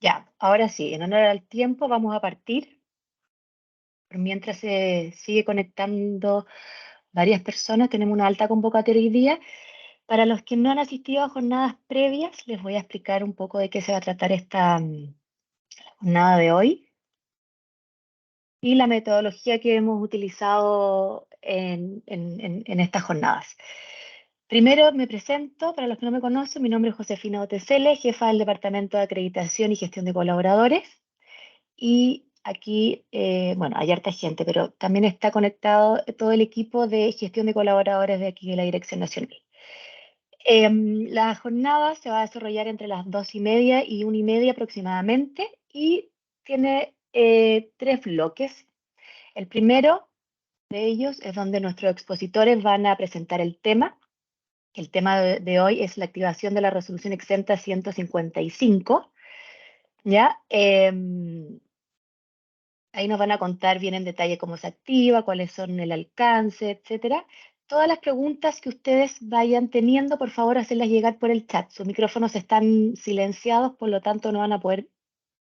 Ya, ahora sí, en honor al tiempo vamos a partir. Mientras se sigue conectando varias personas, tenemos una alta convocatoria hoy día. Para los que no han asistido a jornadas previas, les voy a explicar un poco de qué se va a tratar esta jornada de hoy y la metodología que hemos utilizado en estas jornadas. Primero me presento, para los que no me conocen, mi nombre es Josefina Otesele, jefa del Departamento de Acreditación y Gestión de Colaboradores. Y aquí, bueno, hay harta gente, pero también está conectado todo el equipo de gestión de colaboradores de aquí de la Dirección Nacional. La jornada se va a desarrollar entre las 2:30 y 1:30 aproximadamente y tiene tres bloques. El primero de ellos es donde nuestros expositores van a presentar el tema. El tema de hoy es la activación de la resolución exenta 155, ¿ya? Ahí nos van a contar bien en detalle cómo se activa, cuáles son el alcance, etcétera. Todas las preguntas que ustedes vayan teniendo, por favor, hacerlas llegar por el chat. Sus micrófonos están silenciados, por lo tanto no van a poder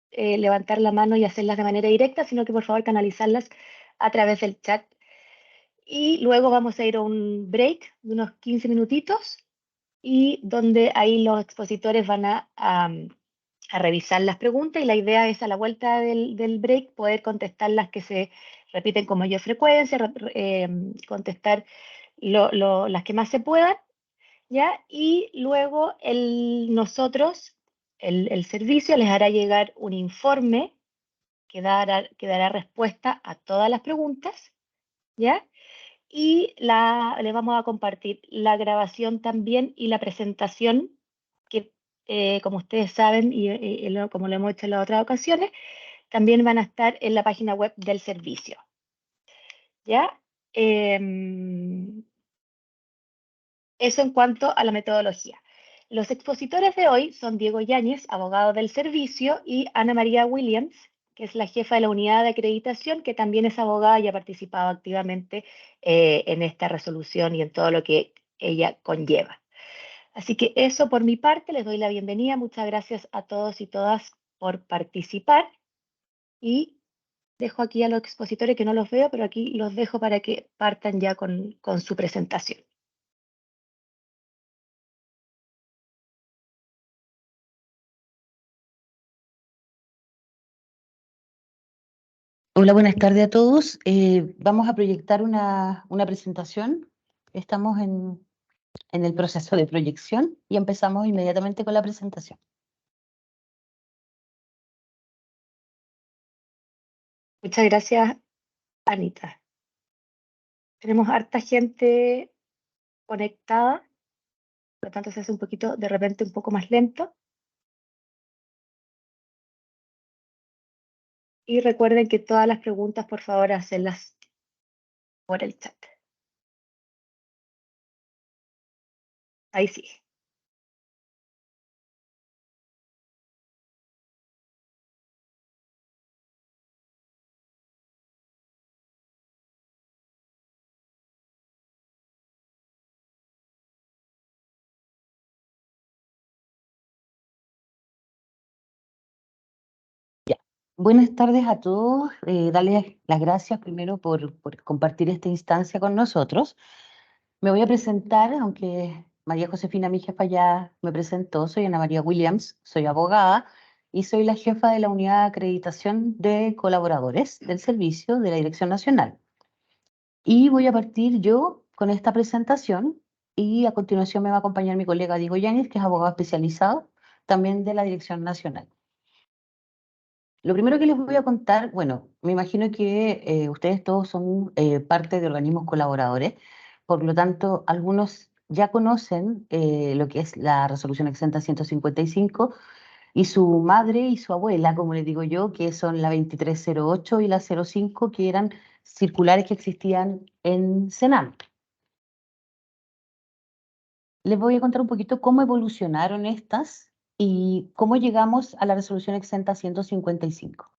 levantar la mano y hacerlas de manera directa, sino que por favor canalizarlas a través del chat. Y luego vamos a ir a un break de unos 15 minutitos y donde ahí los expositores van a revisar las preguntas y la idea es a la vuelta del break poder contestar las que se repiten con mayor frecuencia, contestar las que más se puedan, ¿ya? Y luego nosotros, el servicio, les hará llegar un informe que dará respuesta a todas las preguntas, ¿ya? Y le vamos a compartir la grabación también y la presentación que, como ustedes saben y como lo hemos hecho en las otras ocasiones, también van a estar en la página web del servicio. ¿Ya? Eso en cuanto a la metodología. Los expositores de hoy son Diego Yáñez, abogado del servicio, y Ana María Williams, que es la jefa de la unidad de acreditación, que también es abogada y ha participado activamente en esta resolución y en todo lo que ella conlleva. Así que eso por mi parte, les doy la bienvenida. Muchas gracias a todos y todas por participar y dejo aquí a los expositores que no los veo, pero aquí los dejo para que partan ya con su presentación. Hola, buenas tardes a todos. Vamos a proyectar una presentación. Estamos en el proceso de proyección y empezamos inmediatamente con la presentación. Muchas gracias, Anita. Tenemos harta gente conectada, por lo tanto se hace un poquito, de repente un poco más lento. Y recuerden que todas las preguntas, por favor, hacerlas por el chat. Ahí sí. Ya. Buenas tardes a todos. Darles las gracias primero por compartir esta instancia con nosotros. Me voy a presentar, aunque María Josefina, mi jefa, ya me presentó. Soy Ana María Williams, soy abogada y soy la jefa de la unidad de acreditación de colaboradores del servicio de la Dirección Nacional. Y voy a partir yo con esta presentación y a continuación me va a acompañar mi colega Diego Yáñez, que es abogado especializado también de la Dirección Nacional. Lo primero que les voy a contar, bueno, me imagino que ustedes todos son parte de organismos colaboradores, por lo tanto, algunos ya conocen lo que es la resolución exenta 155 y su madre y su abuela, como les digo yo, que son la 2308 y la 05, que eran circulares que existían en Senam. Les voy a contar un poquito cómo evolucionaron estas y cómo llegamos a la resolución exenta 155.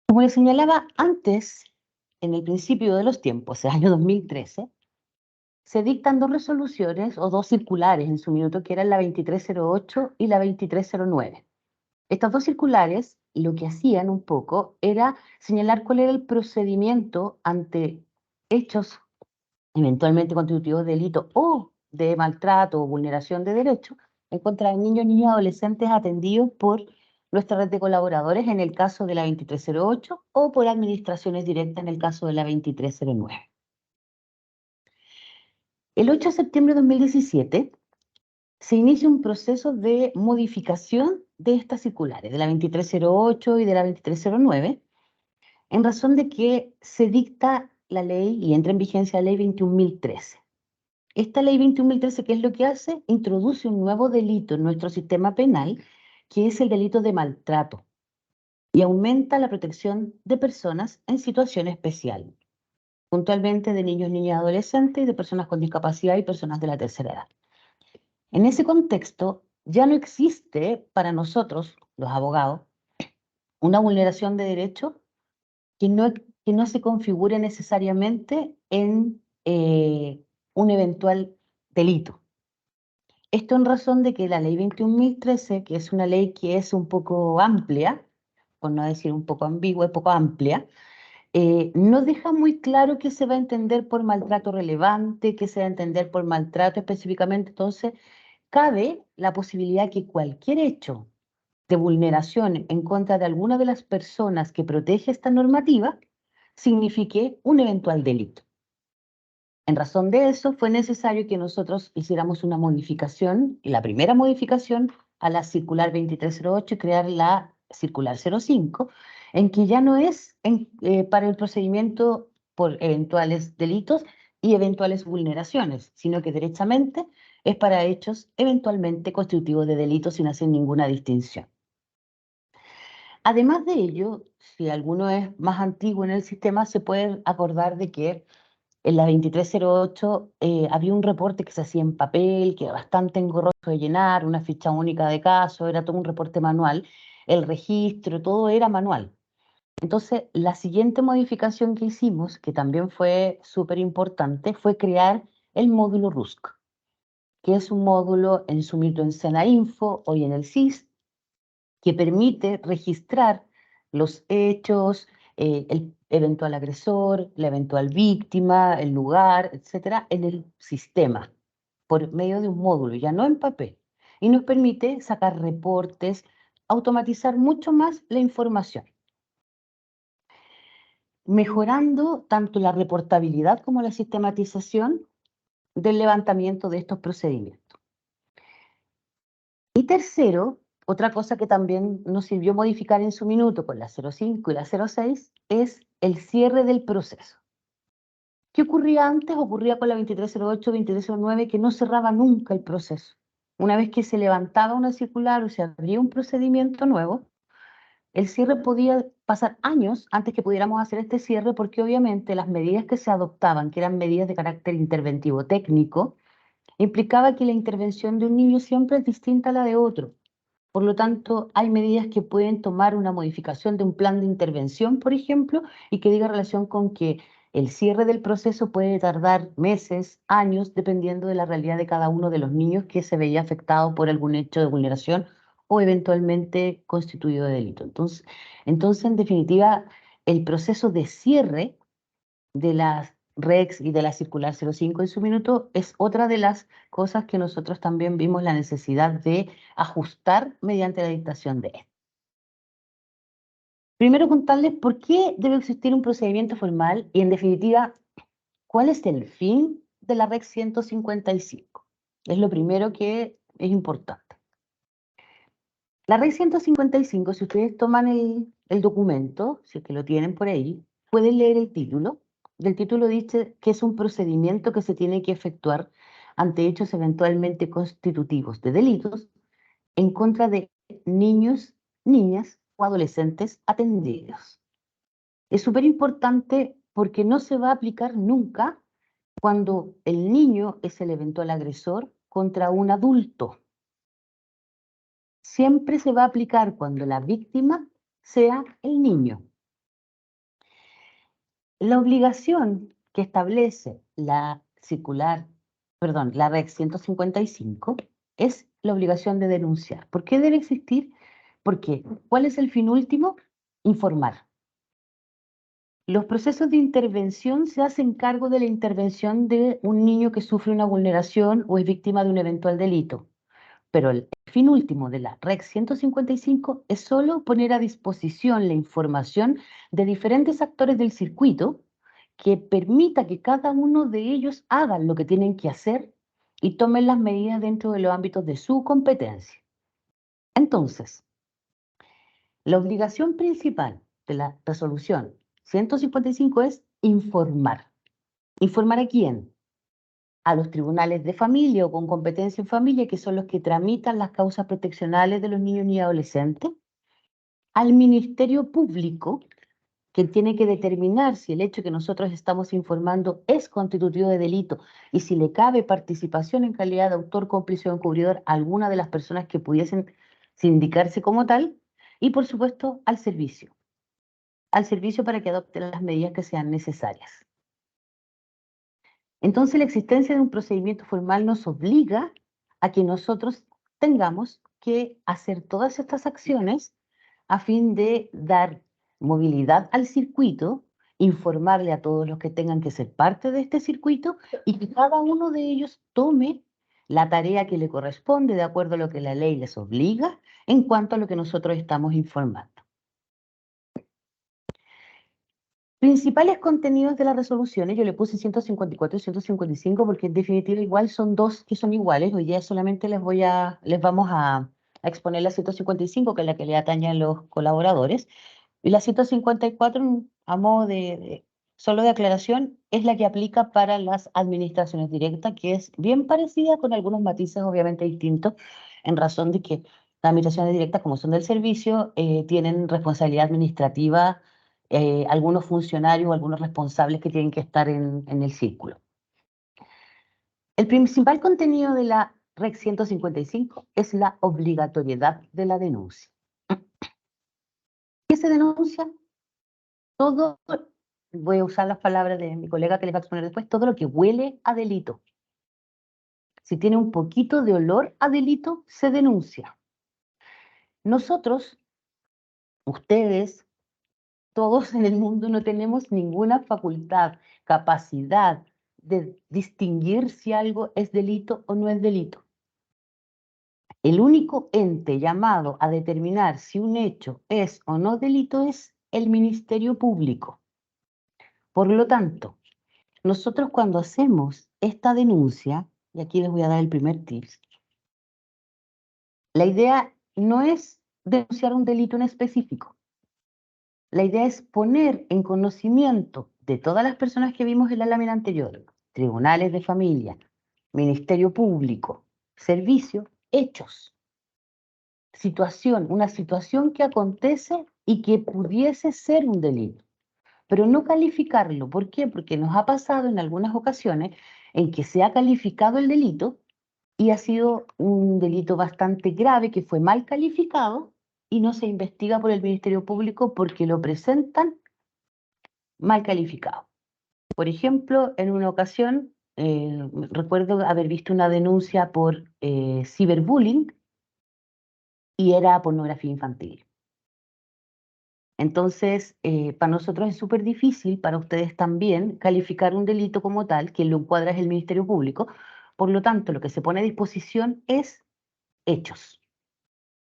Como les señalaba antes, en el principio de los tiempos, el año 2013, se dictan dos resoluciones o dos circulares en su minuto, que eran la 2308 y la 2309. Estas dos circulares lo que hacían un poco era señalar cuál era el procedimiento ante hechos eventualmente constitutivos de delito o de maltrato o vulneración de derechos en contra de niños, niñas y adolescentes atendidos por nuestra red de colaboradores en el caso de la 2308 o por administraciones directas en el caso de la 2309. El 8 de septiembre de 2017 se inicia un proceso de modificación de estas circulares, de la 2308 y de la 2309, en razón de que se dicta la ley y entra en vigencia la ley 21.013. Esta ley 21.013, ¿qué es lo que hace? Introduce un nuevo delito en nuestro sistema penal, que es el delito de maltrato, y aumenta la protección de personas en situación especial, puntualmente de niños, niñas y adolescentes, y de personas con discapacidad y personas de la tercera edad. En ese contexto, ya no existe para nosotros, los abogados, una vulneración de derechos que no se configure necesariamente en un eventual delito. Esto en razón de que la ley 21.013, que es una ley que es un poco amplia, por no decir un poco ambigua, es poco amplia, no deja muy claro qué se va a entender por maltrato relevante, qué se va a entender por maltrato específicamente. Entonces, cabe la posibilidad que cualquier hecho de vulneración en contra de alguna de las personas que protege esta normativa signifique un eventual delito. En razón de eso, fue necesario que nosotros hiciéramos una modificación, y la primera modificación a la circular 2308 y crear la circular 05, en que ya no es para el procedimiento por eventuales delitos y eventuales vulneraciones, sino que derechamente es para hechos eventualmente constitutivos de delitos sin hacer ninguna distinción. Además de ello, si alguno es más antiguo en el sistema, se puede acordar de que en la 2308 había un reporte que se hacía en papel, que era bastante engorroso de llenar, una ficha única de caso, era todo un reporte manual, el registro, todo era manual. Entonces, la siguiente modificación que hicimos, que también fue súper importante, fue crear el módulo RUSC, que es un módulo en Sumito en Senainfo, hoy en el SIS, que permite registrar los hechos, el eventual agresor, la eventual víctima, el lugar, etcétera, en el sistema, por medio de un módulo, ya no en papel. Y nos permite sacar reportes, automatizar mucho más la información, mejorando tanto la reportabilidad como la sistematización del levantamiento de estos procedimientos. Y tercero, otra cosa que también nos sirvió modificar en su minuto con la 05 y la 06 es el cierre del proceso. ¿Qué ocurría antes? Ocurría con la 2308, 2309, que no cerraba nunca el proceso. Una vez que se levantaba una circular o se abría un procedimiento nuevo, el cierre podía pasar años antes que pudiéramos hacer este cierre, porque obviamente las medidas que se adoptaban, que eran medidas de carácter interventivo técnico, implicaba que la intervención de un niño siempre es distinta a la de otro. Por lo tanto, hay medidas que pueden tomar una modificación de un plan de intervención, por ejemplo, y que diga relación con que el cierre del proceso puede tardar meses, años, dependiendo de la realidad de cada uno de los niños que se veía afectado por algún hecho de vulneración o eventualmente constituido de delito. Entonces, en definitiva, el proceso de cierre de las REX y de la circular 05 en su minuto es otra de las cosas que nosotros también vimos la necesidad de ajustar mediante la dictación de esto. Primero contarles por qué debe existir un procedimiento formal y, en definitiva, cuál es el fin de la REC 155. Es lo primero que es importante. La REC 155, si ustedes toman el documento, si es que lo tienen por ahí, pueden leer el título. El título dice que es un procedimiento que se tiene que efectuar ante hechos eventualmente constitutivos de delitos en contra de niños, niñas o adolescentes atendidos. Es súper importante porque no se va a aplicar nunca cuando el niño es el eventual agresor contra un adulto. Siempre se va a aplicar cuando la víctima sea el niño. La obligación que establece la circular perdón, la REC 155 es la obligación de denunciar. ¿Por qué debe existir? Porque, ¿cuál es el fin último? Informar. Los procesos de intervención se hacen cargo de la intervención de un niño que sufre una vulneración o es víctima de un eventual delito. Pero el fin último de la REC 155 es solo poner a disposición la información de diferentes actores del circuito que permita que cada uno de ellos hagan lo que tienen que hacer y tomen las medidas dentro de los ámbitos de su competencia. Entonces, la obligación principal de la resolución 155 es informar. ¿Informar a quién? A los tribunales de familia o con competencia en familia, que son los que tramitan las causas proteccionales de los niños y adolescentes, al Ministerio Público, que tiene que determinar si el hecho que nosotros estamos informando es constitutivo de delito y si le cabe participación en calidad de autor, cómplice o encubridor a alguna de las personas que pudiesen sindicarse como tal, y por supuesto al servicio para que adopten las medidas que sean necesarias. Entonces, la existencia de un procedimiento formal nos obliga a que nosotros tengamos que hacer todas estas acciones a fin de dar movilidad al circuito, informarle a todos los que tengan que ser parte de este circuito y que cada uno de ellos tome la tarea que le corresponde de acuerdo a lo que la ley les obliga en cuanto a lo que nosotros estamos informando. Principales contenidos de las resoluciones, yo le puse 154 y 155 porque en definitiva igual son dos que son iguales. Hoy día solamente les vamos a exponer la 155, que es la que le atañe a los colaboradores. Y la 154, a modo solo de aclaración, es la que aplica para las administraciones directas, que es bien parecida con algunos matices obviamente distintos, en razón de que las administraciones directas, como son del servicio, tienen responsabilidad administrativa algunos funcionarios o algunos responsables que tienen que estar en el círculo. El principal contenido de la REC 155 es la obligatoriedad de la denuncia. ¿Qué se denuncia? Todo, voy a usar las palabras de mi colega que les va a exponer después, todo lo que huele a delito. Si tiene un poquito de olor a delito, se denuncia. Nosotros, ustedes, todos en el mundo no tenemos ninguna facultad, capacidad de distinguir si algo es delito o no es delito. El único ente llamado a determinar si un hecho es o no delito es el Ministerio Público. Por lo tanto, nosotros cuando hacemos esta denuncia, y aquí les voy a dar el primer tips, la idea no es denunciar un delito en específico. La idea es poner en conocimiento de todas las personas que vimos en la lámina anterior, tribunales de familia, Ministerio Público, servicio, hechos, una situación que acontece y que pudiese ser un delito, pero no calificarlo. ¿Por qué? Porque nos ha pasado en algunas ocasiones en que se ha calificado el delito y ha sido un delito bastante grave que fue mal calificado y no se investiga por el Ministerio Público porque lo presentan mal calificado. Por ejemplo, en una ocasión, recuerdo haber visto una denuncia por ciberbullying y era pornografía infantil. Entonces, para nosotros es súper difícil, para ustedes también, calificar un delito como tal, quien lo encuadra es el Ministerio Público. Por lo tanto, lo que se pone a disposición es hechos.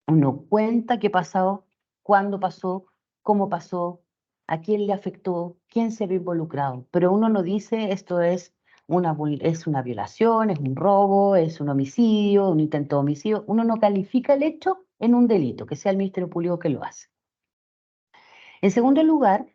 Uno cuenta qué pasó, cuándo pasó, cómo pasó, a quién le afectó, quién se ve involucrado. Pero uno no dice esto es una violación, es un robo, es un homicidio, un intento de homicidio. Uno no califica el hecho en un delito, que sea el Ministerio Público que lo hace. En segundo lugar,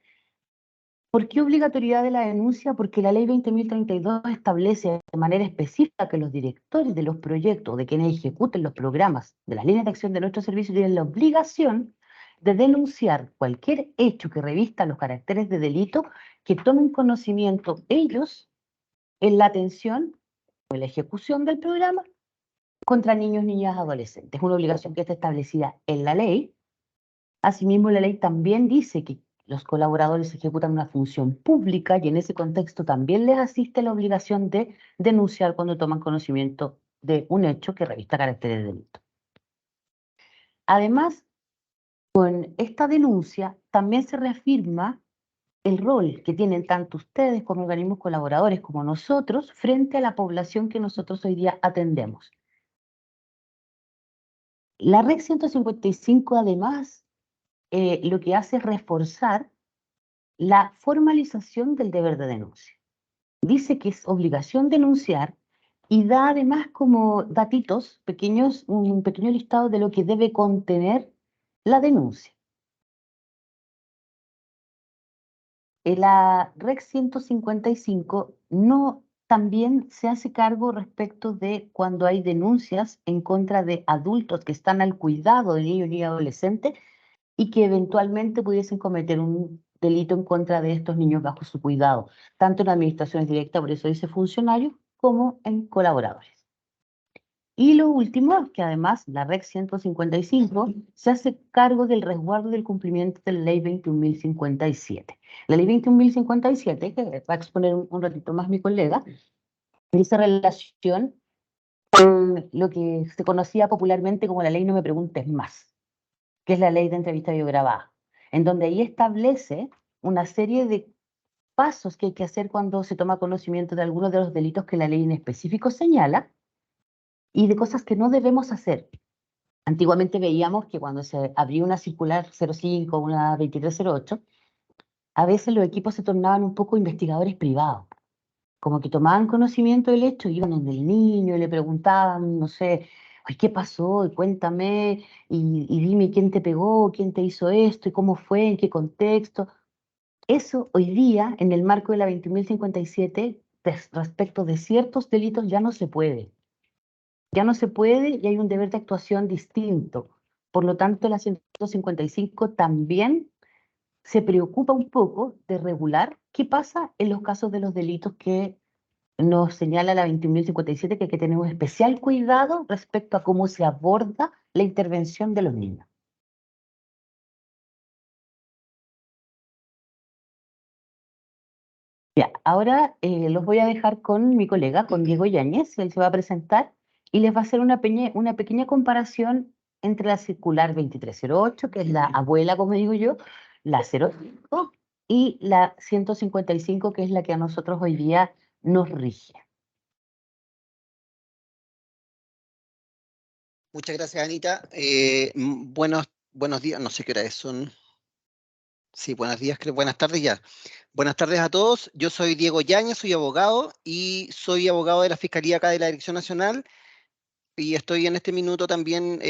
¿por qué obligatoriedad de la denuncia? Porque la ley 20.032 establece de manera específica que los directores de los proyectos, de quienes ejecuten los programas de las líneas de acción de nuestro servicio, tienen la obligación de denunciar cualquier hecho que revista los caracteres de delito que tomen conocimiento ellos en la atención o en la ejecución del programa contra niños, niñas, adolescentes. Es una obligación que está establecida en la ley. Asimismo, la ley también dice que los colaboradores ejecutan una función pública y en ese contexto también les asiste la obligación de denunciar cuando toman conocimiento de un hecho que revista carácter de delito. Además, con esta denuncia también se reafirma el rol que tienen tanto ustedes como organismos colaboradores como nosotros frente a la población que nosotros hoy día atendemos. La Reg 155 además lo que hace es reforzar la formalización del deber de denuncia. Dice que es obligación denunciar y da además como datitos pequeños, un pequeño listado de lo que debe contener la denuncia. La Reg 155 no también se hace cargo respecto de cuando hay denuncias en contra de adultos que están al cuidado de niños y adolescentes y que eventualmente pudiesen cometer un delito en contra de estos niños bajo su cuidado, tanto en administraciones directas, por eso dice funcionarios, como en colaboradores. Y lo último es que además la Reg 155 se hace cargo del resguardo del cumplimiento de la Ley 21.057. La Ley 21.057, que va a exponer un ratito más mi colega, dice relación con lo que se conocía popularmente como la Ley No Me Preguntes Más, que es la Ley de Entrevista Videograbada, en donde ahí establece una serie de pasos que hay que hacer cuando se toma conocimiento de algunos de los delitos que la ley en específico señala, y de cosas que no debemos hacer. Antiguamente veíamos que cuando se abría una circular 05, una 2308, a veces los equipos se tornaban un poco investigadores privados, como que tomaban conocimiento del hecho, iban donde el niño y le preguntaban, no sé, "Ay, ¿qué pasó? Y cuéntame, y dime quién te pegó, quién te hizo esto, y cómo fue, en qué contexto". Eso hoy día, en el marco de la 20.057, respecto de ciertos delitos, ya no se puede. Ya no se puede y hay un deber de actuación distinto. Por lo tanto, la 155 también se preocupa un poco de regular qué pasa en los casos de los delitos que nos señala la 21.057, que hay que tener un especial cuidado respecto a cómo se aborda la intervención de los niños. Ya, ahora los voy a dejar con mi colega, con Diego Yáñez. Él se va a presentar y les va a hacer una pequeña comparación entre la circular 2308, que es la abuela, como digo yo, la 05, y la 155, que es la que a nosotros hoy día nos rige. Muchas gracias, Anita. Buenos días, no sé qué hora es, son... Sí, buenos días, buenas tardes ya. Buenas tardes a todos. Yo soy Diego Yáñez, soy abogado y soy abogado de la Fiscalía acá de la Dirección Nacional y estoy en este minuto también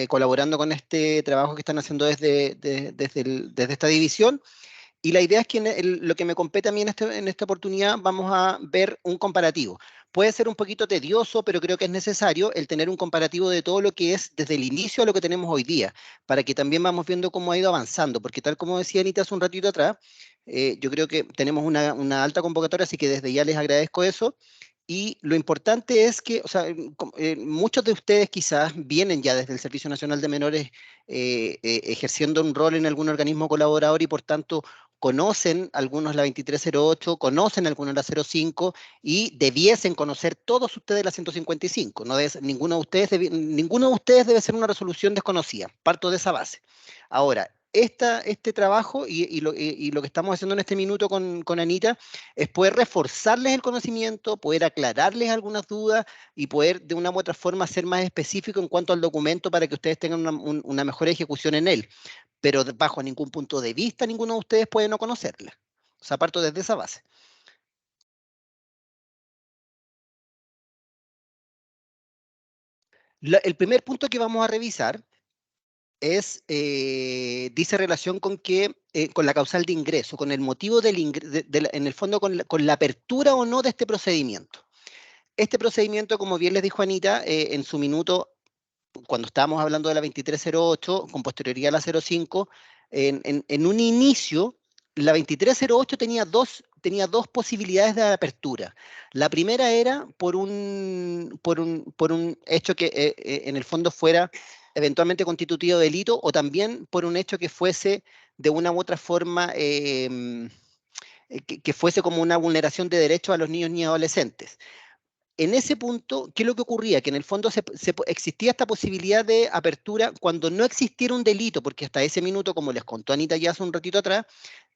colaborando con este trabajo que están haciendo desde esta división. Y la idea es que lo que me compete a mí en esta oportunidad vamos a ver un comparativo. Puede ser un poquito tedioso, pero creo que es necesario el tener un comparativo de todo lo que es desde el inicio a lo que tenemos hoy día, para que también vamos viendo cómo ha ido avanzando, porque tal como decía Anita hace un ratito atrás, yo creo que tenemos una alta convocatoria, así que desde ya les agradezco eso. Y lo importante es que, o sea, muchos de ustedes quizás vienen ya desde el Servicio Nacional de Menores ejerciendo un rol en algún organismo colaborador y por tanto conocen algunos la 2308, conocen algunos la 05 y debiesen conocer todos ustedes la 155. No ninguno de ustedes debe ser una resolución desconocida. Parto de esa base. Ahora, este trabajo y lo que estamos haciendo en este minuto con Anita es poder reforzarles el conocimiento, poder aclararles algunas dudas y poder de una u otra forma ser más específico en cuanto al documento para que ustedes tengan una mejor ejecución en él, pero bajo ningún punto de vista ninguno de ustedes puede no conocerla. O sea, parto desde esa base. El primer punto que vamos a revisar dice relación con la causal de ingreso, con el motivo del ingreso, en el fondo con la apertura o no de este procedimiento. Este procedimiento, como bien les dijo Anita, en su minuto, cuando estábamos hablando de la 2308, con posterioridad a la 05, en un inicio, la 2308 tenía dos posibilidades de apertura. La primera era por un hecho que en el fondo fuera eventualmente constitutivo de delito o también por un hecho que fuese de una u otra forma que fuese como una vulneración de derechos a los niños y adolescentes. En ese punto, ¿qué es lo que ocurría? Que en el fondo existía esta posibilidad de apertura cuando no existiera un delito, porque hasta ese minuto, como les contó Anita ya hace un ratito atrás,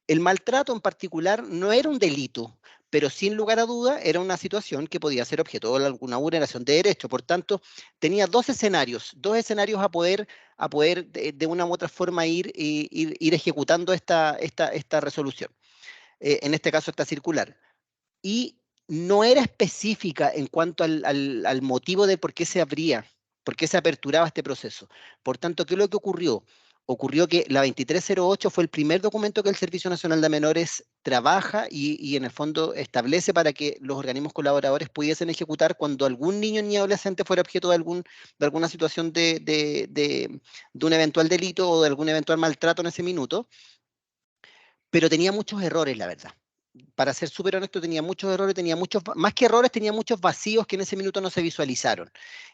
el maltrato en particular no era un delito, pero sin lugar a duda era una situación que podía ser objeto de alguna vulneración de derecho. Por tanto, tenía dos escenarios a poder de una u otra forma ir ejecutando esta resolución, en este caso esta circular. Y no era específica en cuanto al motivo de por qué se aperturaba este proceso. Por tanto, ¿qué es lo que ocurrió? Ocurrió que la 2308 fue el primer documento que el Servicio Nacional de Menores trabaja y en el fondo establece para que los organismos colaboradores pudiesen ejecutar cuando algún niño ni adolescente fuera objeto de alguna situación de un eventual delito o de algún eventual maltrato en ese minuto, pero tenía muchos errores, la verdad. Para ser súper honesto, tenía muchos errores, más que errores, tenía muchos vacíos que en ese minuto no se visualizaron.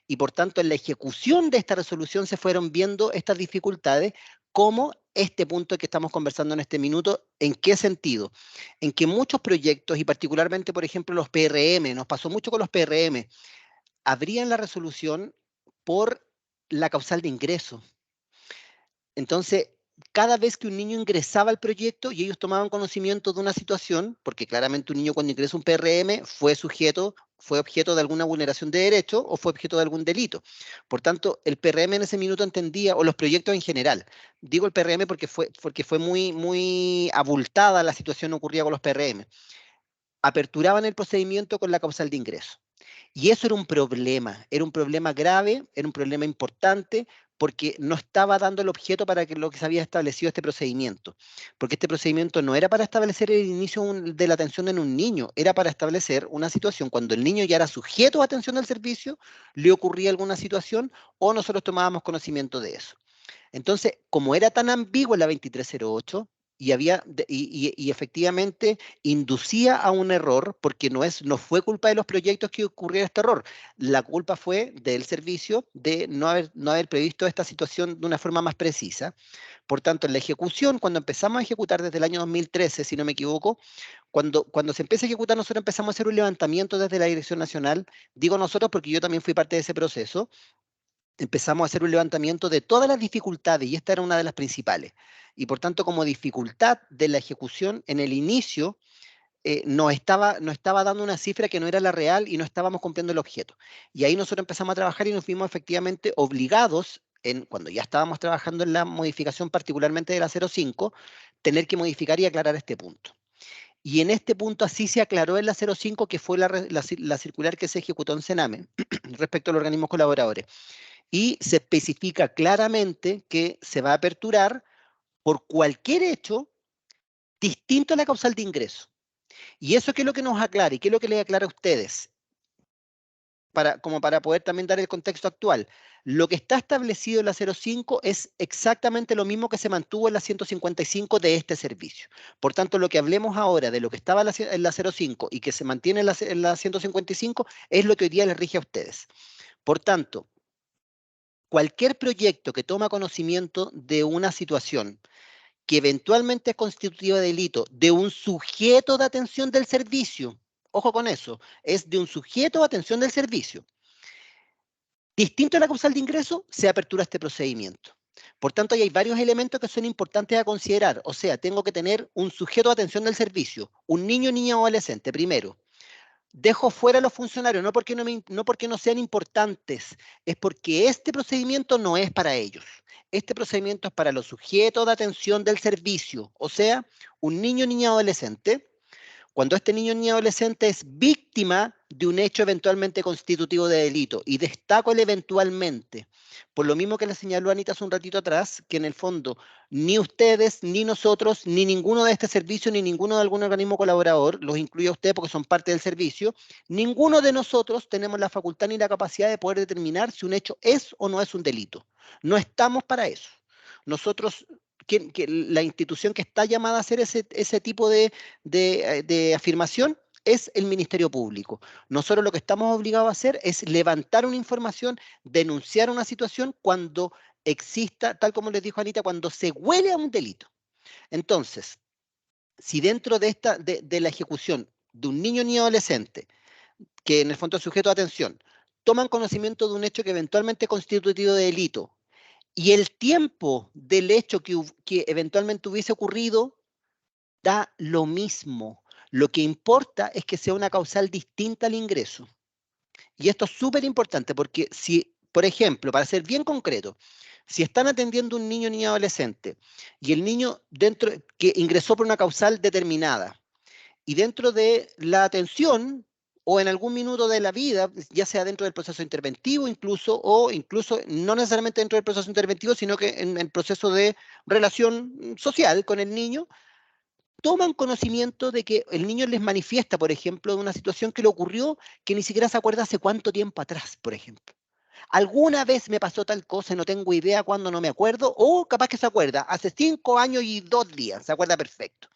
Y por tanto, en la ejecución de esta resolución se fueron viendo estas dificultades, como este punto que estamos conversando en este minuto. ¿En qué sentido? En que muchos proyectos, y particularmente, por ejemplo, los PRM, nos pasó mucho con los PRM, abrían la resolución por la causal de ingreso. Entonces, cada vez que un niño ingresaba al proyecto y ellos tomaban conocimiento de una situación, porque claramente un niño cuando ingresa un PRM fue objeto de alguna vulneración de derecho o fue objeto de algún delito. Por tanto, el PRM en ese minuto entendía, o los proyectos en general, digo el PRM porque fue muy, muy abultada la situación que ocurría con los PRM, aperturaban el procedimiento con la causal de ingreso. Y eso era un problema grave, era un problema importante, porque no estaba dando el objeto para lo que se había establecido este procedimiento. Porque este procedimiento no era para establecer el inicio de la atención en un niño, era para establecer una situación cuando el niño ya era sujeto a atención del servicio, le ocurría alguna situación o nosotros tomábamos conocimiento de eso. Entonces, como era tan ambiguo en la 2308, y efectivamente inducía a un error, porque no fue culpa de los proyectos que ocurriera este error, la culpa fue del servicio de no haber previsto esta situación de una forma más precisa. Por tanto, en la ejecución, cuando empezamos a ejecutar desde el año 2013, si no me equivoco, cuando se empieza a ejecutar, nosotros empezamos a hacer un levantamiento desde la Dirección Nacional. Digo nosotros porque yo también fui parte de ese proceso. Empezamos a hacer un levantamiento de todas las dificultades, y esta era una de las principales. Y por tanto, como dificultad de la ejecución en el inicio, nos estaba dando una cifra que no era la real y no estábamos cumpliendo el objeto. Y ahí nosotros empezamos a trabajar y nos vimos efectivamente obligados, cuando ya estábamos trabajando en la modificación particularmente de la 05, tener que modificar y aclarar este punto. Y en este punto así se aclaró en la 05, que fue la circular que se ejecutó en Sename respecto a los organismos colaboradores. Y se especifica claramente que se va a aperturar por cualquier hecho distinto a la causal de ingreso. ¿Y eso qué es lo que nos aclara y qué es lo que les aclara a ustedes? Como para poder también dar el contexto actual. Lo que está establecido en la 05 es exactamente lo mismo que se mantuvo en la 155 de este servicio. Por tanto, lo que hablemos ahora de lo que estaba en la 05 y que se mantiene en la 155 es lo que hoy día les rige a ustedes. Por tanto, cualquier proyecto que toma conocimiento de una situación que eventualmente es constitutiva de delito de un sujeto de atención del servicio, ojo con eso, es de un sujeto de atención del servicio, distinto a la causal de ingreso, se apertura este procedimiento. Por tanto, ahí hay varios elementos que son importantes a considerar. O sea, tengo que tener un sujeto de atención del servicio, un niño, niña o adolescente, primero. Dejo fuera a los funcionarios, no porque no sean importantes, es porque este procedimiento no es para ellos. Este procedimiento es para los sujetos de atención del servicio, o sea, un niño, niña o adolescente. Cuando este niño, niña o adolescente es víctima de un hecho eventualmente constitutivo de delito, y destaco el eventualmente, por lo mismo que le señaló Anita hace un ratito atrás, que en el fondo ni ustedes, ni nosotros, ni ninguno de este servicio, ni ninguno de algún organismo colaborador, los incluye a ustedes porque son parte del servicio, ninguno de nosotros tenemos la facultad ni la capacidad de poder determinar si un hecho es o no es un delito. No estamos para eso. Nosotros, la institución que está llamada a hacer ese tipo de afirmación es el Ministerio Público. Nosotros lo que estamos obligados a hacer es levantar una información, denunciar una situación cuando exista, tal como les dijo Anita, cuando se huele a un delito. Entonces, si dentro de, de la ejecución de un niño ni adolescente, que en el fondo es sujeto de atención, toman conocimiento de un hecho que eventualmente es constitutivo de delito, y el tiempo del hecho que eventualmente hubiese ocurrido da lo mismo. Lo que importa es que sea una causal distinta al ingreso. Y esto es súper importante porque si, por ejemplo, para ser bien concreto, si están atendiendo un niño o niña adolescente y el niño dentro que ingresó por una causal determinada y dentro de la atención o en algún minuto de la vida, ya sea dentro del proceso interventivo incluso, o incluso no necesariamente dentro del proceso interventivo, sino que en el proceso de relación social con el niño, toman conocimiento de que el niño les manifiesta, por ejemplo, de una situación que le ocurrió que ni siquiera se acuerda hace cuánto tiempo atrás, por ejemplo. Alguna vez me pasó tal cosa y no tengo idea cuándo, no me acuerdo, o capaz que se acuerda, hace 5 años y 2 días, se acuerda perfecto.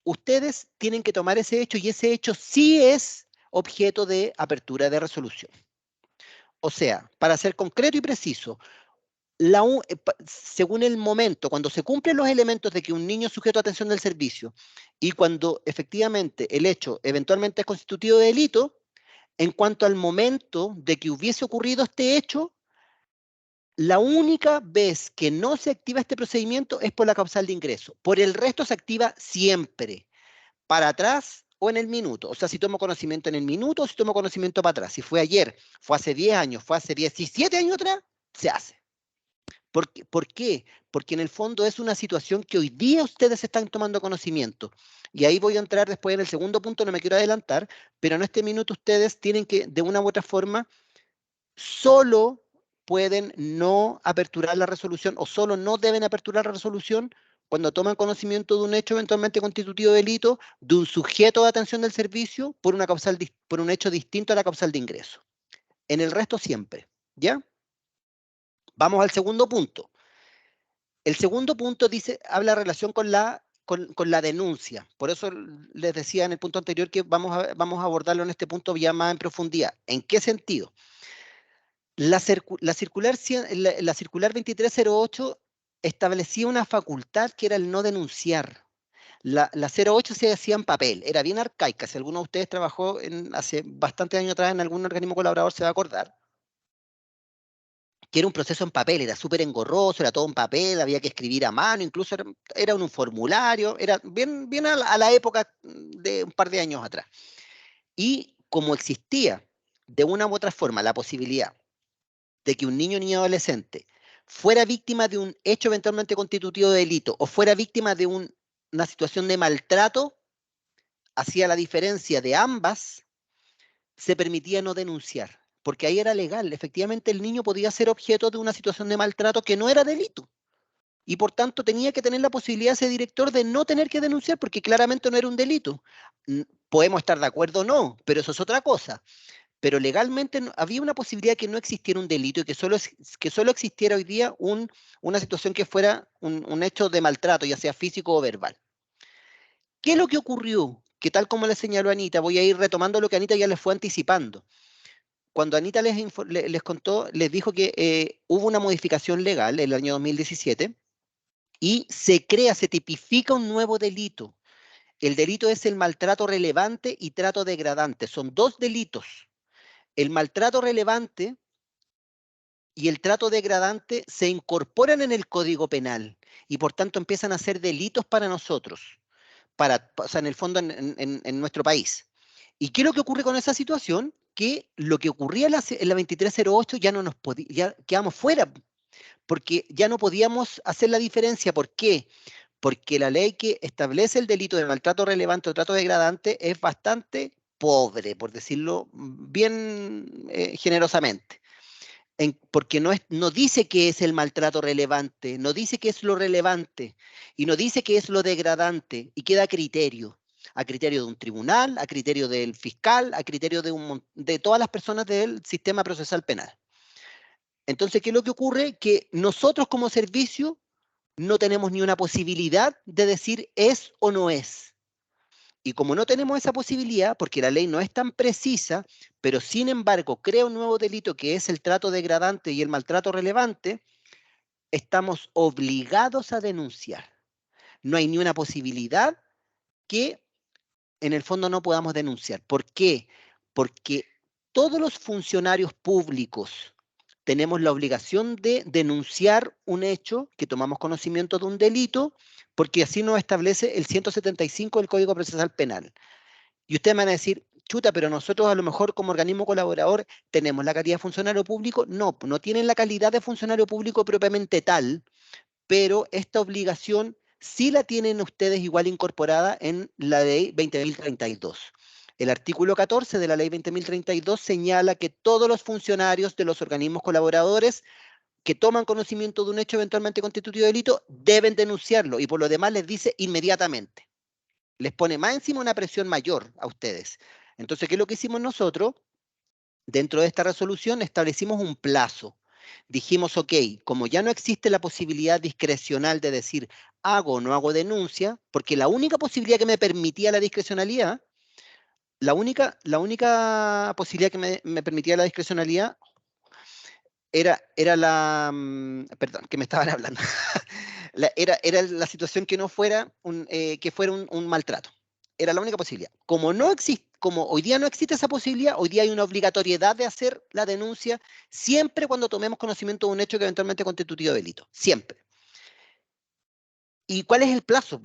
Ustedes tienen que tomar ese hecho y ese hecho sí es objeto de apertura de resolución. O sea, para ser concreto y preciso, según el momento, cuando se cumplen los elementos de que un niño es sujeto a atención del servicio y cuando efectivamente el hecho eventualmente es constitutivo de delito, en cuanto al momento de que hubiese ocurrido este hecho, la única vez que no se activa este procedimiento es por la causal de ingreso. Por el resto se activa siempre, para atrás o en el minuto. O sea, si tomo conocimiento en el minuto o si tomo conocimiento para atrás. Si fue ayer, fue hace 10 años, fue hace 17 años atrás, se hace. ¿Por qué? Porque en el fondo es una situación que hoy día ustedes están tomando conocimiento. Y ahí voy a entrar después en el segundo punto, no me quiero adelantar, pero en este minuto ustedes tienen que, de una u otra forma, solo pueden no aperturar la resolución o solo no deben aperturar la resolución cuando toman conocimiento de un hecho eventualmente constitutivo de delito de un sujeto de atención del servicio por un hecho distinto a la causal de ingreso. En el resto siempre, ¿ya? Vamos al segundo punto. El segundo punto habla relación con la denuncia. Por eso les decía en el punto anterior que vamos a abordarlo en este punto ya más en profundidad. ¿En qué sentido? La circular 2308 establecía una facultad que era el no denunciar. La 08 se hacía en papel, era bien arcaica. Si alguno de ustedes trabajó hace bastante años atrás en algún organismo colaborador se va a acordar que era un proceso en papel, era súper engorroso, era todo en papel, había que escribir a mano, incluso era un formulario, era bien a la época de un par de años atrás. Y como existía de una u otra forma la posibilidad de que un niño o niña adolescente fuera víctima de un hecho eventualmente constitutivo de delito o fuera víctima de una situación de maltrato, hacía la diferencia de ambas, se permitía no denunciar, porque ahí era legal. Efectivamente, el niño podía ser objeto de una situación de maltrato que no era delito. Y por tanto tenía que tener la posibilidad ese director de no tener que denunciar porque claramente no era un delito. Podemos estar de acuerdo o no, pero eso es otra cosa. Pero legalmente había una posibilidad que no existiera un delito y que solo existiera hoy día una situación que fuera un hecho de maltrato, ya sea físico o verbal. ¿Qué es lo que ocurrió? Que tal como le señaló Anita, voy a ir retomando lo que Anita ya les fue anticipando. Cuando Anita les contó, les dijo que hubo una modificación legal en el año 2017 y se tipifica un nuevo delito. El delito es el maltrato relevante y trato degradante. Son dos delitos. El maltrato relevante y el trato degradante se incorporan en el Código Penal y por tanto empiezan a ser delitos para nosotros, o sea, en el fondo en nuestro país. ¿Y qué es lo que ocurre con esa situación? Que lo que ocurría en la 2308 ya no nos podía, ya quedamos fuera, porque ya no podíamos hacer la diferencia. ¿Por qué? Porque la ley que establece el delito de maltrato relevante o trato degradante es bastante pobre, por decirlo bien generosamente. Porque no dice qué es el maltrato relevante, no dice qué es lo relevante y no dice qué es lo degradante y queda a criterio de un tribunal, a criterio del fiscal, a criterio de todas las personas del sistema procesal penal. Entonces, ¿qué es lo que ocurre? Que nosotros como servicio no tenemos ni una posibilidad de decir es o no es. Y como no tenemos esa posibilidad, porque la ley no es tan precisa, pero sin embargo crea un nuevo delito que es el trato degradante y el maltrato relevante, estamos obligados a denunciar. no hay ni una posibilidad que en el fondo no podamos denunciar. ¿Por qué? Porque todos los funcionarios públicos tenemos la obligación de denunciar un hecho, que tomamos conocimiento de un delito, porque así nos establece el 175 del Código Procesal Penal. Y ustedes me van a decir, chuta, pero nosotros a lo mejor como organismo colaborador tenemos la calidad de funcionario público. No, no tienen la calidad de funcionario público propiamente tal, pero esta obligación sí la tienen ustedes igual incorporada en la ley 20.032. El artículo 14 de la ley 20.032 señala que todos los funcionarios de los organismos colaboradores que toman conocimiento de un hecho eventualmente constitutivo de delito deben denunciarlo, y por lo demás les dice inmediatamente. Les pone más encima una presión mayor a ustedes. Entonces, ¿qué es lo que hicimos nosotros? Dentro de esta resolución establecimos un plazo. Dijimos, ok, como ya no existe la posibilidad discrecional de decir hago o no hago denuncia, porque la única posibilidad que me permitía la discrecionalidad, la única posibilidad que me permitía la discrecionalidad era la, perdón, que me estaban hablando, era la situación que no fuera que fuera un maltrato. Era la única posibilidad. Como hoy día no existe esa posibilidad, hoy día hay una obligatoriedad de hacer la denuncia siempre cuando tomemos conocimiento de un hecho que eventualmente constitutivo de delito. Siempre. ¿Y cuál es el plazo?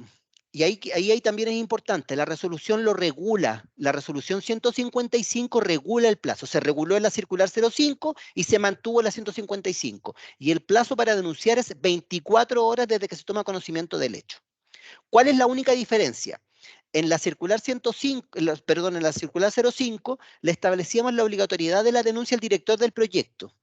Y ahí también es importante, la resolución lo regula, la resolución 155 regula el plazo, se reguló en la circular 05 y se mantuvo en la 155. Y el plazo para denunciar es 24 horas desde que se toma conocimiento del hecho. ¿Cuál es la única diferencia? En la circular 105, perdón, en la circular 05 le establecíamos la obligatoriedad de la denuncia al director del proyecto.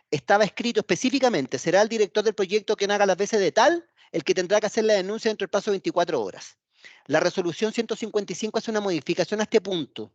Estaba escrito específicamente, será el director del proyecto quien haga las veces de tal, el que tendrá que hacer la denuncia dentro del plazo de 24 horas. La resolución 155 hace una modificación a este punto,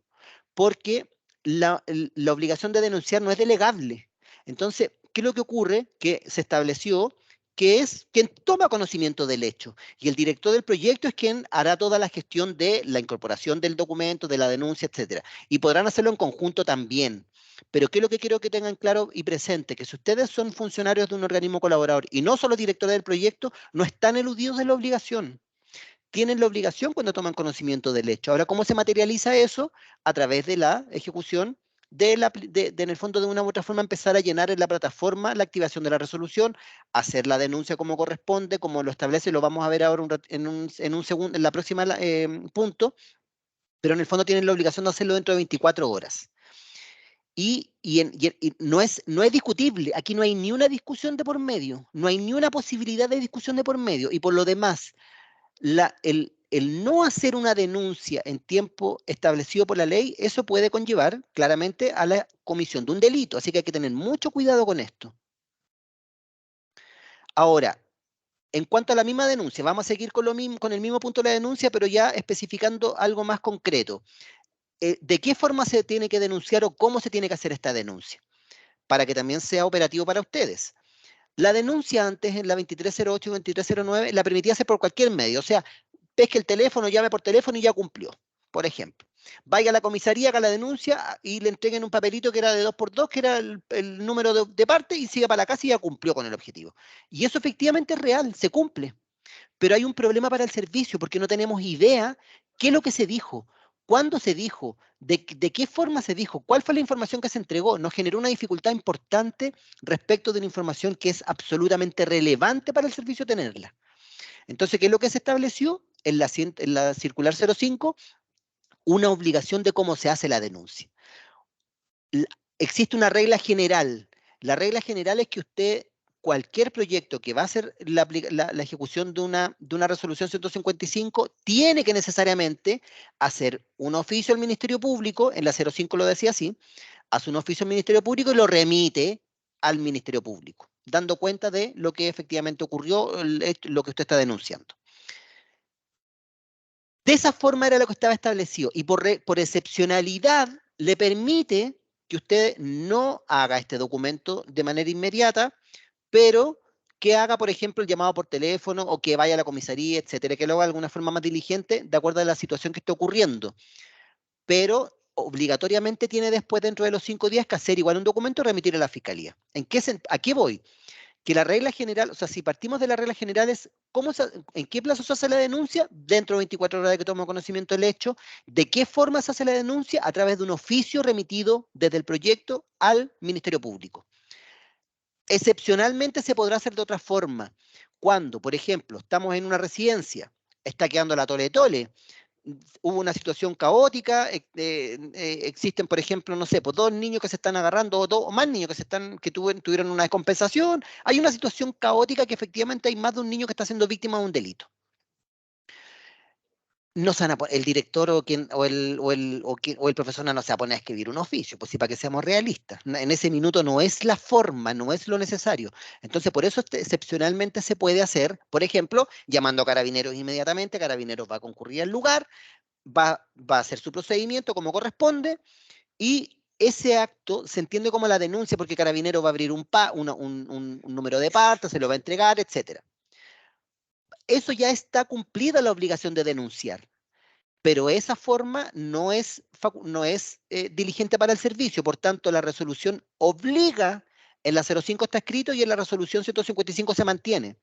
porque la obligación de denunciar no es delegable. Entonces, ¿qué es lo que ocurre? Que se estableció que es quien toma conocimiento del hecho, y el director del proyecto es quien hará toda la gestión de la incorporación del documento, de la denuncia, etcétera. Y podrán hacerlo en conjunto también. Pero ¿qué es lo que quiero que tengan claro y presente? Que si ustedes son funcionarios de un organismo colaborador y no solo directores del proyecto, no están eludidos de la obligación. Tienen la obligación cuando toman conocimiento del hecho. Ahora, ¿cómo se materializa eso? A través de la ejecución en el fondo, de una u otra forma, empezar a llenar en la plataforma la activación de la resolución, hacer la denuncia como corresponde, como lo establece, lo vamos a ver ahora en un segundo, en la próxima punto, pero en el fondo tienen la obligación de hacerlo dentro de 24 horas. Y no es discutible, aquí no hay ni una discusión de por medio, no hay ni una posibilidad de discusión de por medio, y por lo demás, el no hacer una denuncia en tiempo establecido por la ley, eso puede conllevar claramente a la comisión de un delito, así que hay que tener mucho cuidado con esto. Ahora, en cuanto a la misma denuncia, vamos a seguir con el mismo punto de la denuncia, pero ya especificando algo más concreto. ¿De qué forma se tiene que denunciar o cómo se tiene que hacer esta denuncia? Para que también sea operativo para ustedes. La denuncia antes, en la 2308 y 2309, la permitía hacer por cualquier medio. O sea, pesque el teléfono, llame por teléfono y ya cumplió, por ejemplo. Vaya a la comisaría, haga la denuncia y le entreguen un papelito que era de 2x2, que era el número de parte, y siga para la casa y ya cumplió con el objetivo. Y eso efectivamente es real, se cumple. Pero hay un problema para el servicio porque no tenemos idea qué es lo que se dijo, cuándo se dijo, de qué forma se dijo, cuál fue la información que se entregó. Nos generó una dificultad importante respecto de una información que es absolutamente relevante para el servicio tenerla. Entonces, ¿qué es lo que se estableció? En la circular 05, una obligación de cómo se hace la denuncia. Existe una regla general. La regla general es que usted, cualquier proyecto que va a hacer la ejecución de una resolución 155, tiene que necesariamente hacer un oficio al Ministerio Público, en la 05 lo decía así, hace un oficio al Ministerio Público y lo remite al Ministerio Público, dando cuenta de lo que efectivamente ocurrió, lo que usted está denunciando. De esa forma era lo que estaba establecido, y por excepcionalidad le permite que usted no haga este documento de manera inmediata, pero que haga, por ejemplo, el llamado por teléfono o que vaya a la comisaría, etcétera, que lo haga de alguna forma más diligente de acuerdo a la situación que esté ocurriendo. Pero obligatoriamente tiene después, dentro de los 5 días, que hacer igual un documento y remitir a la fiscalía. ¿A qué voy? que la regla general, o sea, si partimos de la regla general es ¿en qué plazo se hace la denuncia? Dentro de 24 horas de que toma conocimiento del hecho. ¿De qué forma se hace la denuncia? A través de un oficio remitido desde el proyecto al Ministerio Público. Excepcionalmente se podrá hacer de otra forma. Cuando, por ejemplo, estamos en una residencia, está quedando la tole-tole, hubo una situación caótica, existen, por ejemplo, no sé, pues 2 niños que se están agarrando, o más niños que tuvieron una descompensación, hay una situación caótica que efectivamente hay más de un niño que está siendo víctima de un delito. No se van a el director o el profesor no se va a poner a escribir un oficio, pues sí, para que seamos realistas. En ese minuto no es la forma, no es lo necesario. Entonces, por eso excepcionalmente se puede hacer, por ejemplo, llamando a Carabineros inmediatamente, Carabineros va a concurrir al lugar, va a hacer su procedimiento como corresponde, y ese acto se entiende como la denuncia, porque Carabineros va a abrir un número de parte, se lo va a entregar, etc. Eso ya está cumplida la obligación de denunciar, pero esa forma no es diligente para el servicio. Por tanto, la resolución obliga, en la 05 está escrito y en la resolución 155 se mantiene,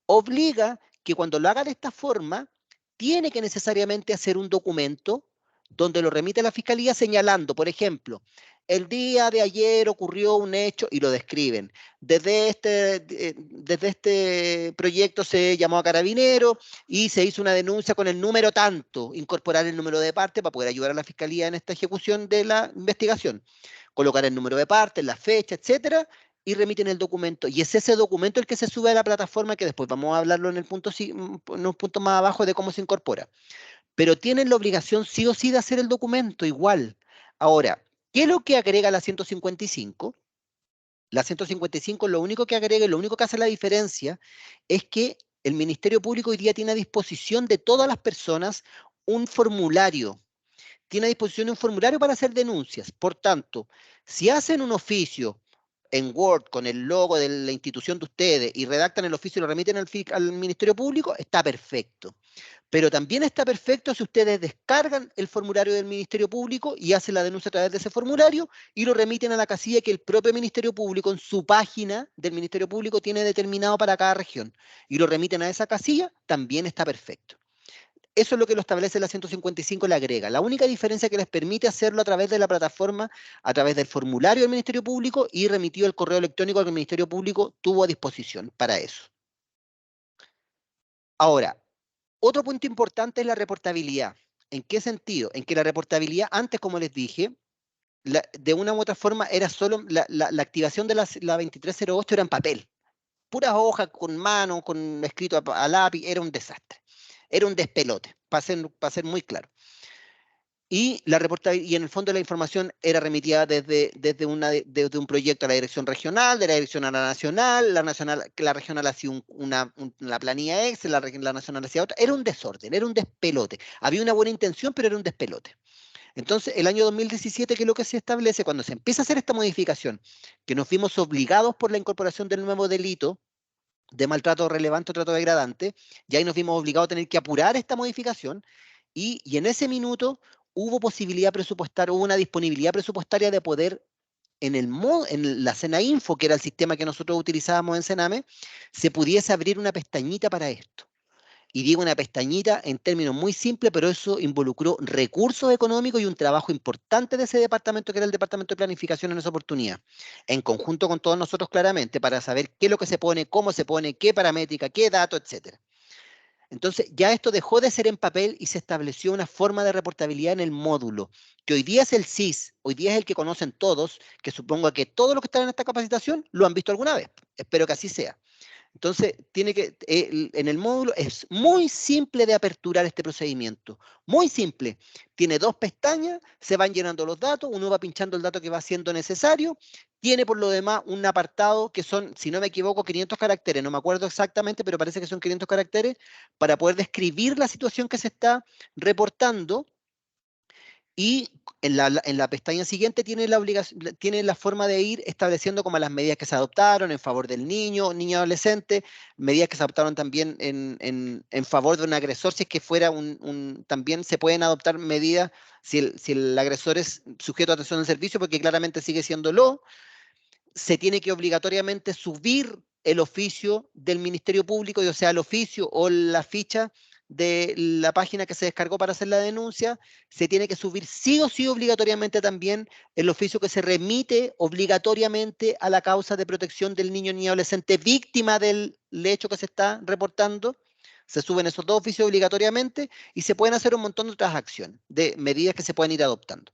obliga que cuando lo haga de esta forma, tiene que necesariamente hacer un documento donde lo remite a la fiscalía señalando, por ejemplo, el día de ayer ocurrió un hecho y lo describen. Desde este proyecto se llamó a Carabineros y se hizo una denuncia con el número tanto, incorporar el número de parte para poder ayudar a la fiscalía en esta ejecución de la investigación. Colocar el número de parte, la fecha, etcétera, y remiten el documento. Y es ese documento el que se sube a la plataforma, que después vamos a hablarlo en un punto más abajo de cómo se incorpora. Pero tienen la obligación sí o sí de hacer el documento igual. Ahora, ¿qué es lo que agrega la 155? La 155 lo único que agrega y lo único que hace la diferencia es que el Ministerio Público hoy día tiene a disposición de todas las personas un formulario. Tiene a disposición un formulario para hacer denuncias. Por tanto, si hacen un oficio en Word con el logo de la institución de ustedes y redactan el oficio y lo remiten al Ministerio Público, está perfecto. Pero también está perfecto si ustedes descargan el formulario del Ministerio Público y hacen la denuncia a través de ese formulario y lo remiten a la casilla que el propio Ministerio Público en su página del Ministerio Público tiene determinado para cada región. Y lo remiten a esa casilla, también está perfecto. Eso es lo que lo establece la 155, le agrega. La única diferencia que les permite hacerlo a través de la plataforma, a través del formulario del Ministerio Público y remitido el correo electrónico que el Ministerio Público tuvo a disposición para eso. Ahora, otro punto importante es la reportabilidad. ¿En qué sentido? En que la reportabilidad, antes, como les dije, de una u otra forma era solo la activación de la 2308 era en papel. Puras hojas con mano, con escrito a lápiz, era un desastre. Era un despelote, para ser muy claro. Y en el fondo la información era remitida desde un proyecto a la dirección regional, de la dirección a la nacional regional hacía la planilla Excel, la nacional hacía otra. Era un desorden, era un despelote. Había una buena intención, pero era un despelote. Entonces, el año 2017, ¿qué es lo que se establece? Cuando se empieza a hacer esta modificación, que nos vimos obligados por la incorporación del nuevo delito de maltrato relevante o trato degradante, y ahí nos vimos obligados a tener que apurar esta modificación, y en ese minuto hubo posibilidad presupuestaria, hubo una disponibilidad presupuestaria de poder, en la Senainfo, que era el sistema que nosotros utilizábamos en Sename, se pudiese abrir una pestañita para esto. Y digo una pestañita en términos muy simples, pero eso involucró recursos económicos y un trabajo importante de ese departamento, que era el Departamento de Planificación en esa oportunidad, en conjunto con todos nosotros claramente, para saber qué es lo que se pone, cómo se pone, qué paramétrica, qué dato, etc. Entonces, ya esto dejó de ser en papel y se estableció una forma de reportabilidad en el módulo, que hoy día es el SIS, hoy día es el que conocen todos, que supongo que todos los que están en esta capacitación lo han visto alguna vez. Espero que así sea. Entonces, en el módulo es muy simple de aperturar este procedimiento, muy simple. Tiene 2 pestañas, se van llenando los datos, uno va pinchando el dato que va siendo necesario, tiene por lo demás un apartado que son, si no me equivoco, 500 caracteres, no me acuerdo exactamente, pero parece que son 500 caracteres, para poder describir la situación que se está reportando. Y en la pestaña siguiente tiene la forma de ir estableciendo como las medidas que se adoptaron en favor del niño adolescente, medidas que se adoptaron también en favor de un agresor, si es que fuera también se pueden adoptar medidas si el agresor es sujeto a atención del servicio, porque claramente sigue siéndolo. Se tiene que obligatoriamente subir el oficio del Ministerio Público, o sea, el oficio o la ficha de la página que se descargó para hacer la denuncia, se tiene que subir sí o sí obligatoriamente también el oficio que se remite obligatoriamente a la causa de protección del niño ni adolescente víctima del hecho que se está reportando. Se suben esos dos oficios obligatoriamente y se pueden hacer un montón de otras acciones, de medidas que se pueden ir adoptando.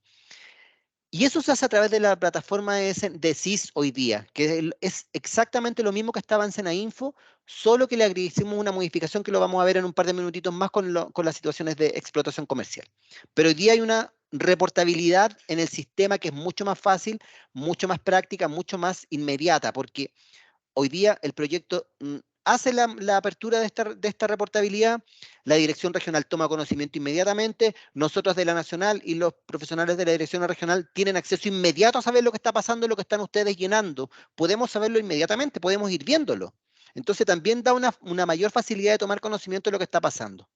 Y eso se hace a través de la plataforma de SIS hoy día, que es exactamente lo mismo que estaba en Senainfo, solo que le hicimos una modificación que lo vamos a ver en un par de minutitos más con las situaciones de explotación comercial. Pero hoy día hay una reportabilidad en el sistema que es mucho más fácil, mucho más práctica, mucho más inmediata, porque hoy día el proyecto hace la apertura de esta reportabilidad, la dirección regional toma conocimiento inmediatamente, nosotros de la nacional y los profesionales de la dirección regional tienen acceso inmediato a saber lo que está pasando y lo que están ustedes llenando. Podemos saberlo inmediatamente, podemos ir viéndolo. Entonces también da una mayor facilidad de tomar conocimiento de lo que está pasando.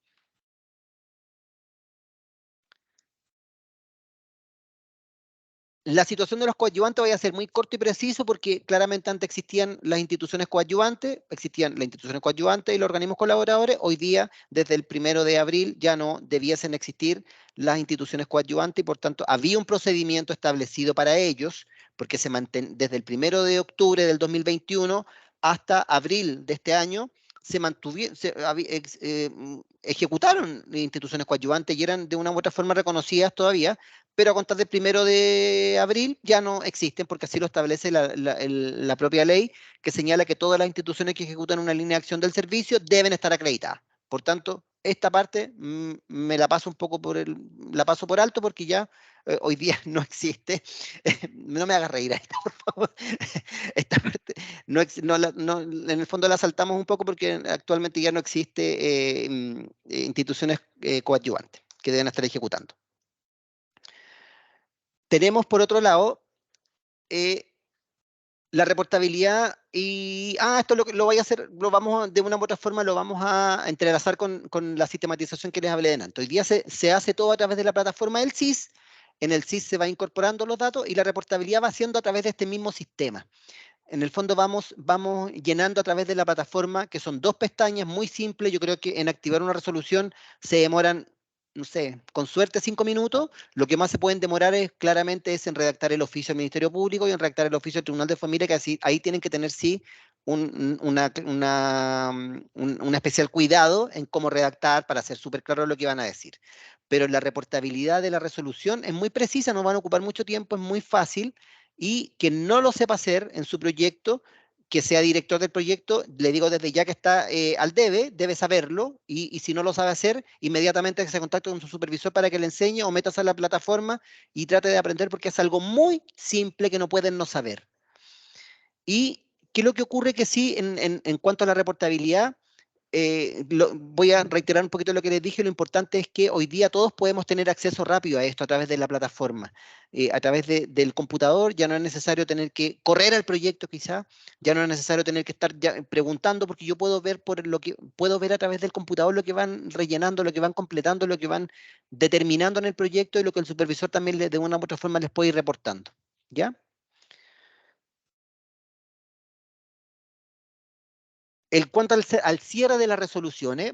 La situación de los coadyuvantes voy a ser muy corto y preciso porque claramente antes existían las instituciones coadyuvantes, existían las instituciones coadyuvantes y los organismos colaboradores. Hoy día, desde el 1 de abril, ya no debiesen existir las instituciones coadyuvantes y por tanto había un procedimiento establecido para ellos porque desde el 1 de octubre del 2021 hasta abril de este año ejecutaron instituciones coadyuvantes y eran de una u otra forma reconocidas todavía, pero a contar del 1 de abril ya no existen porque así lo establece la propia ley que señala que todas las instituciones que ejecutan una línea de acción del servicio deben estar acreditadas. Por tanto, esta parte me la paso un poco la paso por alto porque ya hoy día no existe. No me hagas reír a esta, por favor. Esta parte en el fondo la saltamos un poco porque actualmente ya no existe instituciones coadyuvantes que deben estar ejecutando. Tenemos, por otro lado, la reportabilidad y... esto lo voy a hacer, de una u otra forma lo vamos a entrelazar con la sistematización que les hablé de antes. Hoy día se hace todo a través de la plataforma del SIS, en el SIS se va incorporando los datos y la reportabilidad va siendo a través de este mismo sistema. En el fondo vamos llenando a través de la plataforma, que son dos pestañas muy simples. Yo creo que en activar una resolución se demoran, no sé, con suerte 5 minutos. Lo que más se pueden demorar claramente es en redactar el oficio del Ministerio Público y en redactar el oficio del Tribunal de Familia, que ahí tienen que tener sí un especial cuidado en cómo redactar para hacer súper claro lo que van a decir. Pero la reportabilidad de la resolución es muy precisa, no van a ocupar mucho tiempo, es muy fácil. Y quien no lo sepa hacer en su proyecto, que sea director del proyecto, le digo desde ya que está al debe saberlo, y si no lo sabe hacer, inmediatamente que se contacte con su supervisor para que le enseñe o metas a la plataforma y trate de aprender porque es algo muy simple que no pueden no saber. Y ¿qué es lo que ocurre? Que sí, en cuanto a la reportabilidad, voy a reiterar un poquito lo que les dije, lo importante es que hoy día todos podemos tener acceso rápido a esto a través de la plataforma, a través del computador. Ya no es necesario tener que correr al proyecto quizá, ya no es necesario tener que estar preguntando porque yo puedo ver puedo ver a través del computador lo que van rellenando, lo que van completando, lo que van determinando en el proyecto y lo que el supervisor también de una u otra forma les puede ir reportando, ¿ya? Cuanto al cierre de las resoluciones,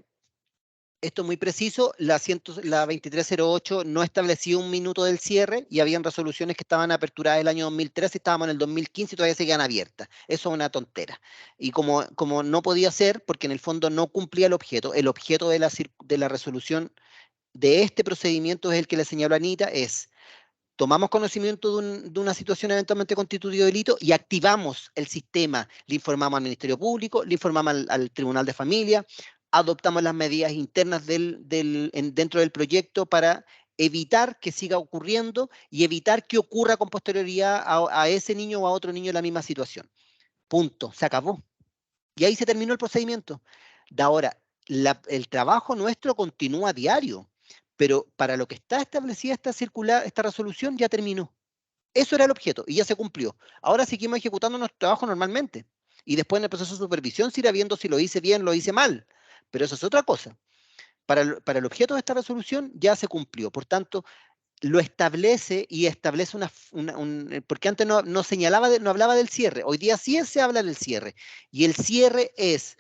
esto es muy preciso, la 2308 no establecía un minuto del cierre y habían resoluciones que estaban aperturadas el año 2013 y estábamos en el 2015 y todavía seguían abiertas. Eso es una tontera. Y como no podía ser, porque en el fondo no cumplía el objeto de la resolución de este procedimiento es el que le señaló Anita, es tomamos conocimiento de una situación eventualmente constitutiva de delito y activamos el sistema. Le informamos al Ministerio Público, le informamos al Tribunal de Familia, adoptamos las medidas internas dentro del proyecto para evitar que siga ocurriendo y evitar que ocurra con posterioridad a ese niño o a otro niño en la misma situación. Punto, se acabó. Y ahí se terminó el procedimiento. De ahora, el trabajo nuestro continúa a diario, pero para lo que está establecida esta resolución ya terminó. Eso era el objeto y ya se cumplió. Ahora seguimos ejecutando nuestro trabajo normalmente. Y después en el proceso de supervisión se irá viendo si lo hice bien, lo hice mal. Pero eso es otra cosa. Para el objeto de esta resolución ya se cumplió. Por tanto, lo establece y establece porque antes no señalaba, no hablaba del cierre, hoy día sí se habla del cierre, y el cierre es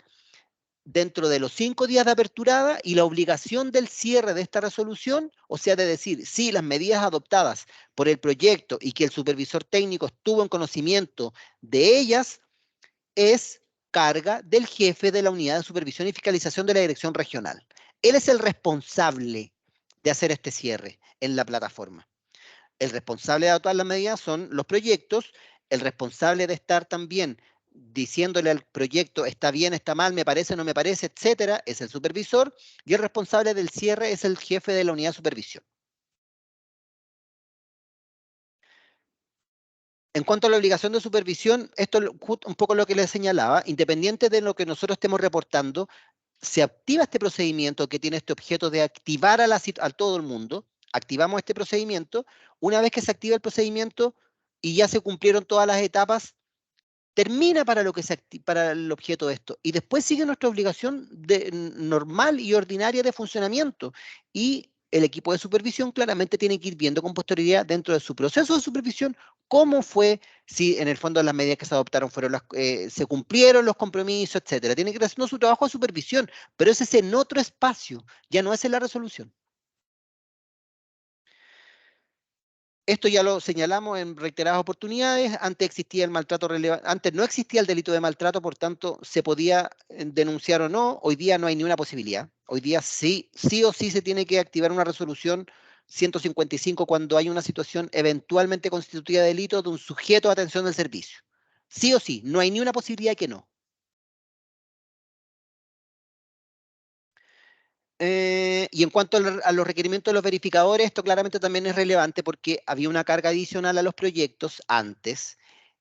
dentro de los 5 días de aperturada y la obligación del cierre de esta resolución, o sea, de decir, si las medidas adoptadas por el proyecto y que el supervisor técnico estuvo en conocimiento de ellas, es carga del jefe de la unidad de supervisión y fiscalización de la dirección regional. Él es el responsable de hacer este cierre en la plataforma. El responsable de adoptar las medidas son los proyectos, el responsable de estar también diciéndole al proyecto está bien, está mal, me parece, no me parece, etcétera, es el supervisor, y el responsable del cierre es el jefe de la unidad de supervisión. En cuanto a la obligación de supervisión, esto es un poco lo que les señalaba, independiente de lo que nosotros estemos reportando, se activa este procedimiento que tiene este objeto de activar a todo el mundo, activamos este procedimiento, una vez que se activa el procedimiento y ya se cumplieron todas las etapas, termina para para el objeto de esto, y después sigue nuestra obligación normal y ordinaria de funcionamiento, y el equipo de supervisión claramente tiene que ir viendo con posterioridad dentro de su proceso de supervisión cómo fue, si en el fondo las medidas que se adoptaron se cumplieron los compromisos, etcétera. Tiene que ir haciendo su trabajo de supervisión, pero ese es en otro espacio, ya no es en la resolución. Esto ya lo señalamos en reiteradas oportunidades. Antes existía el maltrato relevante, antes no existía el delito de maltrato, por tanto se podía denunciar o no. Hoy día no hay ni una posibilidad. Hoy día sí o sí se tiene que activar una resolución 155 cuando hay una situación eventualmente constitutiva de delito de un sujeto de atención del servicio. Sí o sí, no hay ni una posibilidad que no. Y en cuanto a los requerimientos de los verificadores, esto claramente también es relevante porque había una carga adicional a los proyectos antes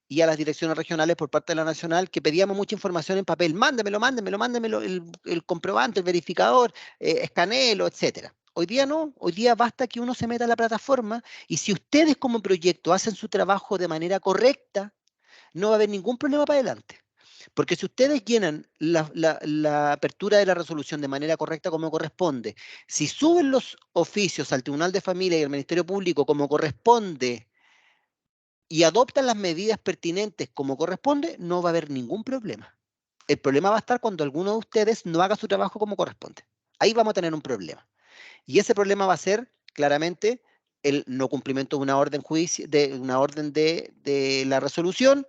y a las direcciones regionales por parte de la nacional que pedíamos mucha información en papel. Mándemelo, el comprobante, el verificador, escanéelo, etcétera. Hoy día no, hoy día basta que uno se meta a la plataforma y si ustedes como proyecto hacen su trabajo de manera correcta, no va a haber ningún problema para adelante. Porque si ustedes llenan la apertura de la resolución de manera correcta como corresponde, si suben los oficios al Tribunal de Familia y al Ministerio Público como corresponde y adoptan las medidas pertinentes como corresponde, no va a haber ningún problema. El problema va a estar cuando alguno de ustedes no haga su trabajo como corresponde. Ahí vamos a tener un problema. Y ese problema va a ser claramente el no cumplimiento de una orden de la resolución.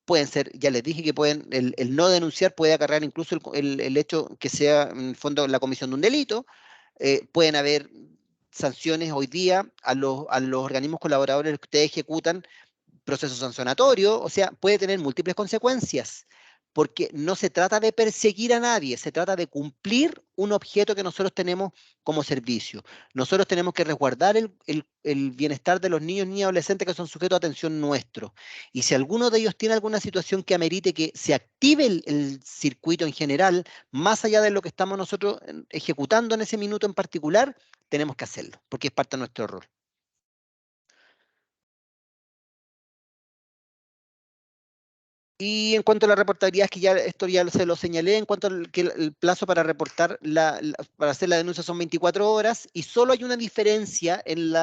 Pueden ser, ya les dije que el no denunciar puede acarrear incluso el hecho que sea en el fondo la comisión de un delito. Pueden haber sanciones hoy día a los organismos colaboradores que ustedes ejecutan proceso sancionatorio, o sea, puede tener múltiples consecuencias, porque no se trata de perseguir a nadie, se trata de cumplir un objeto que nosotros tenemos como servicio. Nosotros tenemos que resguardar el bienestar de los niños, niñas y adolescentes que son sujetos a atención nuestro. Y si alguno de ellos tiene alguna situación que amerite que se active el circuito en general, más allá de lo que estamos nosotros ejecutando en ese minuto en particular, tenemos que hacerlo, porque es parte de nuestro rol. Y en cuanto a la reportabilidad, que ya esto ya se lo señalé, en cuanto al que el plazo para reportar, para hacer la denuncia son 24 horas, y solo hay una diferencia en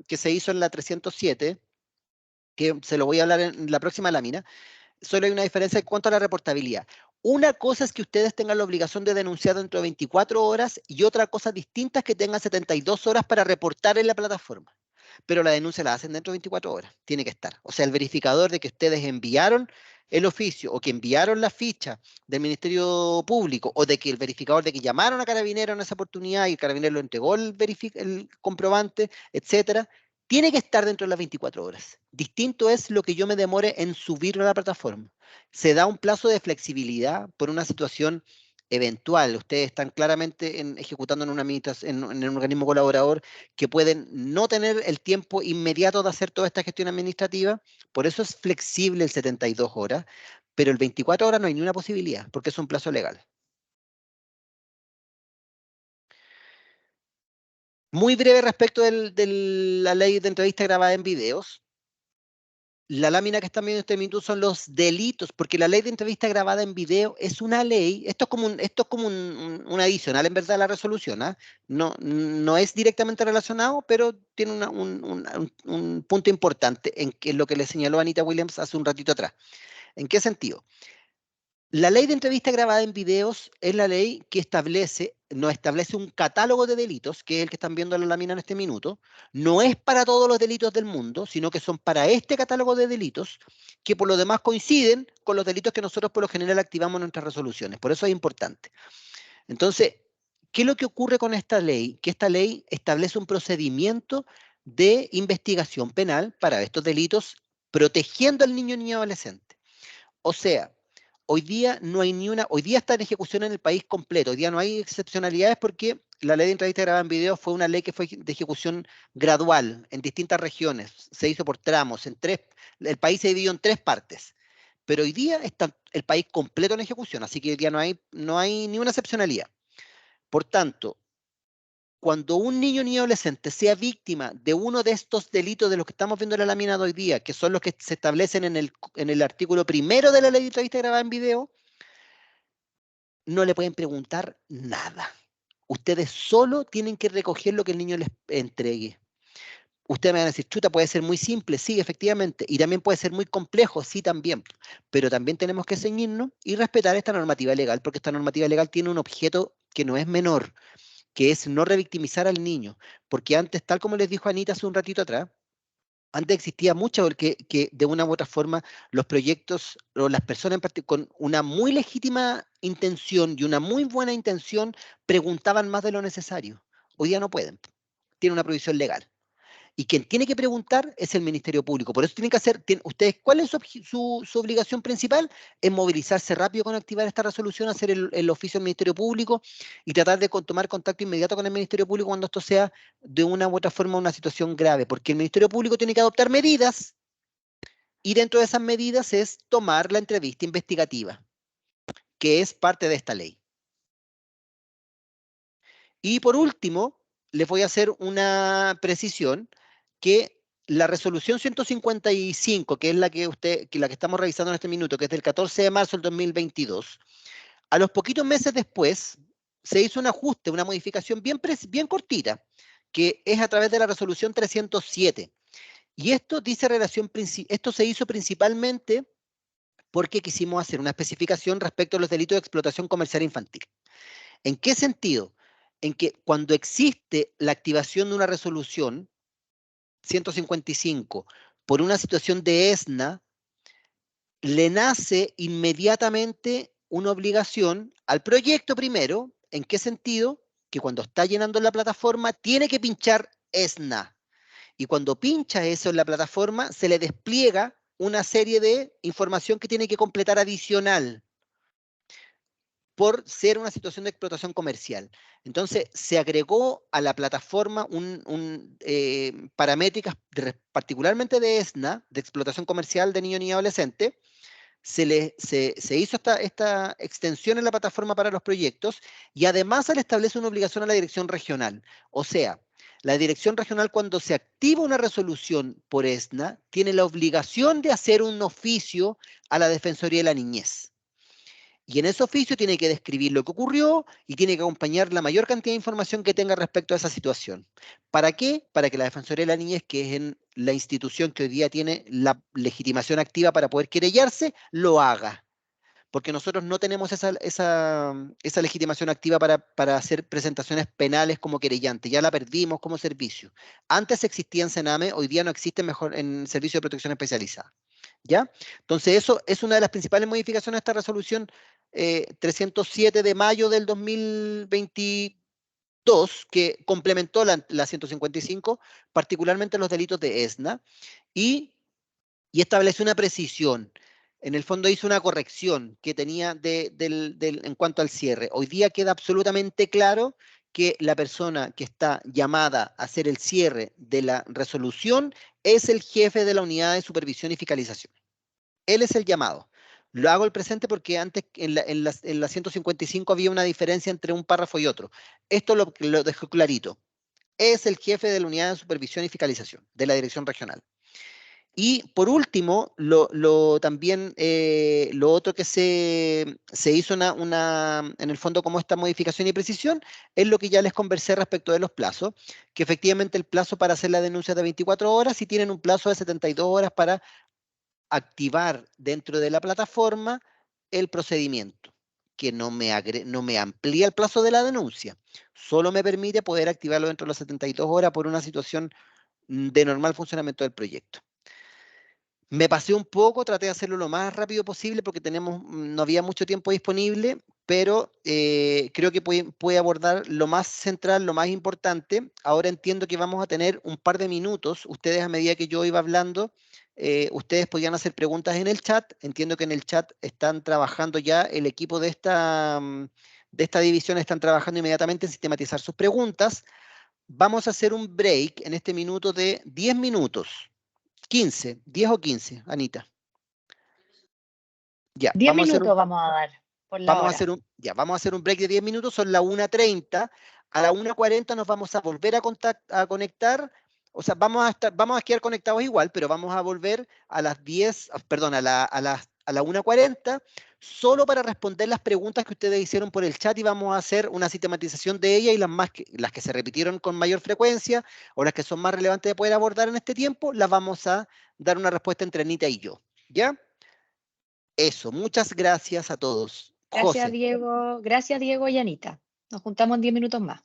que se hizo en la 307, que se lo voy a hablar en la próxima lámina, solo hay una diferencia en cuanto a la reportabilidad. Una cosa es que ustedes tengan la obligación de denunciar dentro de 24 horas y otra cosa distinta es que tengan 72 horas para reportar en la plataforma. Pero la denuncia la hacen dentro de 24 horas, tiene que estar. O sea, el verificador de que ustedes enviaron el oficio o que enviaron la ficha del Ministerio Público o de que el verificador de que llamaron a Carabineros en esa oportunidad y el Carabinero lo entregó el comprobante, etcétera, tiene que estar dentro de las 24 horas. Distinto es lo que yo me demore en subirlo a la plataforma. Se da un plazo de flexibilidad por una situación eventual. Ustedes están claramente ejecutando en en un organismo colaborador que pueden no tener el tiempo inmediato de hacer toda esta gestión administrativa. Por eso es flexible el 72 horas, pero el 24 horas no hay ni una posibilidad, porque es un plazo legal. Muy breve respecto de la ley de entrevista grabada en videos. La lámina que están viendo en este minuto son los delitos, porque la ley de entrevista grabada en video es una ley, esto es como un adicional en verdad a la resolución, ¿ah? No es directamente relacionado, pero tiene un punto importante en lo que le señaló Anita Williams hace un ratito atrás. ¿En qué sentido? La ley de entrevista grabada en videos es la ley que nos establece un catálogo de delitos, que es el que están viendo en la lámina en este minuto. No es para todos los delitos del mundo, sino que son para este catálogo de delitos, que por lo demás coinciden con los delitos que nosotros por lo general activamos en nuestras resoluciones. Por eso es importante. Entonces, ¿qué es lo que ocurre con esta ley? Que esta ley establece un procedimiento de investigación penal para estos delitos, protegiendo al niño y adolescente. O sea, hoy día no hay hoy día está en ejecución en el país completo, hoy día no hay excepcionalidades porque la ley de entrevista grabada en video fue una ley que fue de ejecución gradual en distintas regiones, se hizo por tramos, el país se dividió en 3 partes, pero hoy día está el país completo en ejecución, así que hoy día no hay ni una excepcionalidad. Por tanto, cuando un niño ni adolescente sea víctima de uno de estos delitos de los que estamos viendo en la lámina de hoy día, que son los que se establecen en el artículo 1 de la ley de entrevista grabada en video, no le pueden preguntar nada. Ustedes solo tienen que recoger lo que el niño les entregue. Ustedes me van a decir, chuta, puede ser muy simple, sí, efectivamente, y también puede ser muy complejo, sí, también, pero también tenemos que ceñirnos y respetar esta normativa legal, porque esta normativa legal tiene un objeto que no es menor, que es no revictimizar al niño, porque antes, tal como les dijo Anita hace un ratito atrás, antes existía mucho que de una u otra forma los proyectos o las personas con una muy legítima intención y una muy buena intención preguntaban más de lo necesario. Hoy día no pueden, tiene una prohibición legal. Y quien tiene que preguntar es el Ministerio Público. Por eso tienen que hacer, ustedes, ¿cuál es su obligación principal? Es movilizarse rápido con activar esta resolución, hacer el oficio del Ministerio Público y tratar de tomar contacto inmediato con el Ministerio Público cuando esto sea de una u otra forma una situación grave, porque el Ministerio Público tiene que adoptar medidas y dentro de esas medidas es tomar la entrevista investigativa, que es parte de esta ley. Y por último, les voy a hacer una precisión que la resolución 155, que es la que estamos revisando en este minuto, que es del 14 de marzo del 2022, a los poquitos meses después se hizo un ajuste, una modificación bien cortita, que es a través de la resolución 307. Y esto esto se hizo principalmente porque quisimos hacer una especificación respecto a los delitos de explotación comercial infantil. ¿En qué sentido? En que cuando existe la activación de una resolución 155 por una situación de ESNA, le nace inmediatamente una obligación al proyecto primero. ¿En qué sentido? Que cuando está llenando la plataforma tiene que pinchar ESNA. Y cuando pincha eso en la plataforma, se le despliega una serie de información que tiene que completar adicional por ser una situación de explotación comercial. Entonces, se agregó a la plataforma paramétricas particularmente de ESNA, de explotación comercial de niño y adolescente. Se hizo esta extensión en la plataforma para los proyectos y además se le establece una obligación a la dirección regional. O sea, la dirección regional, cuando se activa una resolución por ESNA, tiene la obligación de hacer un oficio a la Defensoría de la Niñez. Y en ese oficio tiene que describir lo que ocurrió y tiene que acompañar la mayor cantidad de información que tenga respecto a esa situación. ¿Para qué? Para que la Defensoría de la Niñez, que es la institución que hoy día tiene la legitimación activa para poder querellarse, lo haga. Porque nosotros no tenemos esa legitimación activa para hacer presentaciones penales como querellante. Ya la perdimos como servicio. Antes existía en Sename, hoy día no existe mejor en Servicio de Protección Especializada. ¿Ya? Entonces, eso es una de las principales modificaciones de esta resolución 307 de mayo del 2022, que complementó la 155, particularmente los delitos de ESNA, y estableció una precisión. En el fondo hizo una corrección que tenía en cuanto al cierre. Hoy día queda absolutamente claro que la persona que está llamada a hacer el cierre de la resolución es el jefe de la unidad de supervisión y fiscalización. Él es el llamado. Lo hago el presente porque antes en la 155 había una diferencia entre un párrafo y otro. Esto lo dejo clarito. Es el jefe de la unidad de supervisión y fiscalización de la dirección regional. Y por último, también lo otro que se hizo en el fondo como esta modificación y precisión es lo que ya les conversé respecto de los plazos, que efectivamente el plazo para hacer la denuncia es de 24 horas y tienen un plazo de 72 horas para activar dentro de la plataforma el procedimiento, que no me amplía el plazo de la denuncia, solo me permite poder activarlo dentro de las 72 horas por una situación de normal funcionamiento del proyecto. Me pasé un poco, traté de hacerlo lo más rápido posible porque no había mucho tiempo disponible, pero creo que puede abordar lo más central, lo más importante. Ahora entiendo que vamos a tener un par de minutos. Ustedes, a medida que yo iba hablando, ustedes podían hacer preguntas en el chat. Entiendo que en el chat están trabajando ya el equipo de esta división, están trabajando inmediatamente en sistematizar sus preguntas. Vamos a hacer un break en este minuto de 10 minutos. 15, 10 o 15, Anita. Ya, 10 minutos vamos a dar por la hora. vamos a hacer un break de 10 minutos, son las 1:30. A la 1:40 nos vamos a volver a conectar. O sea, vamos a quedar conectados igual, pero vamos a volver a las 10, perdón, a la 1:40, solo para responder las preguntas que ustedes hicieron por el chat y vamos a hacer una sistematización de ellas y las que se repitieron con mayor frecuencia o las que son más relevantes de poder abordar en este tiempo, las vamos a dar una respuesta entre Anita y yo. ¿Ya? Eso, muchas gracias a todos. José. Gracias, Diego y Anita. Nos juntamos en 10 minutos más.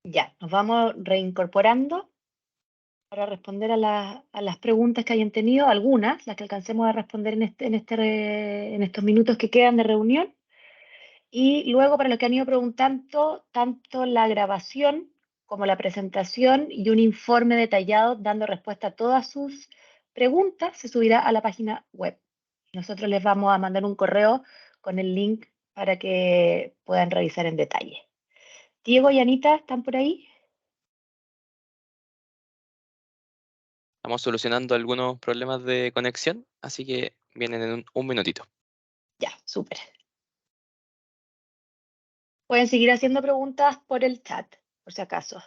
Ya, nos vamos reincorporando para responder a las preguntas que hayan tenido, algunas, las que alcancemos a responder en estos minutos que quedan de reunión. Y luego, para los que han ido preguntando, tanto la grabación como la presentación y un informe detallado dando respuesta a todas sus preguntas se subirá a la página web. Nosotros les vamos a mandar un correo con el link para que puedan revisar en detalle. Diego y Anita, ¿están por ahí? Estamos solucionando algunos problemas de conexión, así que vienen en un minutito. Ya, súper. Pueden seguir haciendo preguntas por el chat, por si acaso.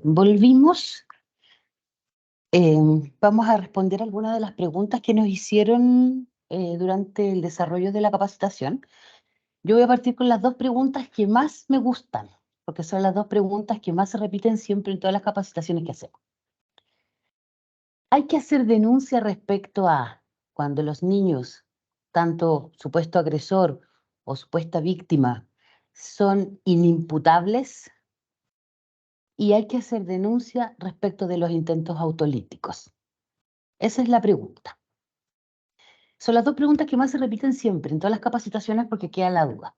Volvimos. Vamos a responder algunas de las preguntas que nos hicieron durante el desarrollo de la capacitación. Yo voy a partir con las dos preguntas que más me gustan, porque son las dos preguntas que más se repiten siempre en todas las capacitaciones que hacemos. Hay que hacer denuncia respecto a cuando los niños, tanto supuesto agresor o supuesta víctima, son inimputables, y hay que hacer denuncia respecto de los intentos autolíticos. Esa es la pregunta. Son las dos preguntas que más se repiten siempre en todas las capacitaciones porque queda la duda.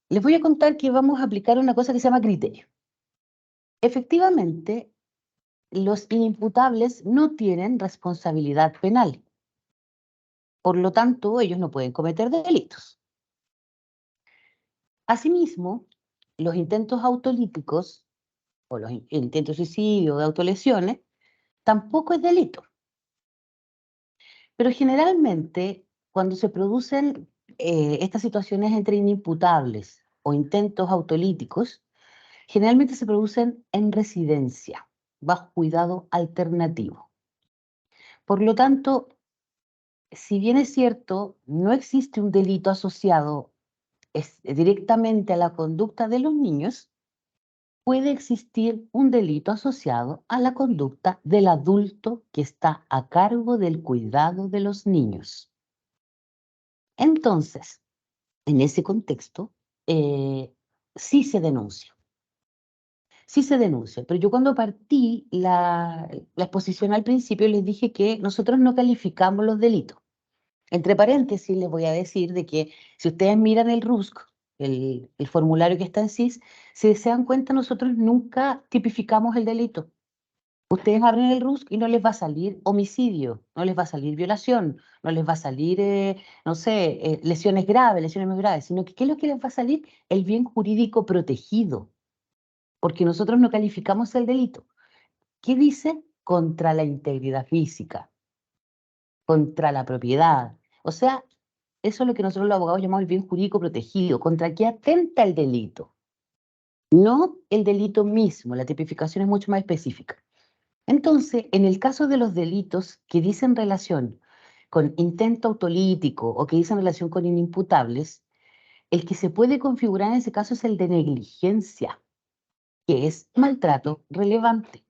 Les voy a contar que vamos a aplicar una cosa que se llama criterio. Efectivamente, los inimputables no tienen responsabilidad penal. Por lo tanto, ellos no pueden cometer delitos. Asimismo, los intentos autolíticos o los intentos de suicidio o de autolesiones tampoco es delito. Pero generalmente, cuando se producen estas situaciones entre inimputables o intentos autolíticos, generalmente se producen en residencia, bajo cuidado alternativo. Por lo tanto, si bien es cierto, no existe un delito asociado directamente a la conducta de los niños, puede existir un delito asociado a la conducta del adulto que está a cargo del cuidado de los niños. Entonces, en ese contexto, sí se denuncia. Sí se denuncia, pero yo cuando partí la exposición al principio les dije que nosotros no calificamos los delitos. Entre paréntesis les voy a decir de que si ustedes miran el RUSC, el formulario que está en SIS, si se dan cuenta nosotros nunca tipificamos el delito. Ustedes abren el RUSC y no les va a salir homicidio, no les va a salir violación, no les va a salir, no sé, lesiones graves, lesiones muy graves, sino que ¿qué es lo que les va a salir? El bien jurídico protegido, porque nosotros no calificamos el delito. ¿Qué dice? Contra la integridad física, contra la propiedad. O sea, Eso es lo que nosotros los abogados llamamos el bien jurídico protegido. ¿Contra qué atenta el delito? No el delito mismo, la tipificación es mucho más específica. Entonces, en el caso de los delitos que dicen relación con intento autolítico o que dicen relación con inimputables, el que se puede configurar en ese caso es el de negligencia, que es maltrato relevante.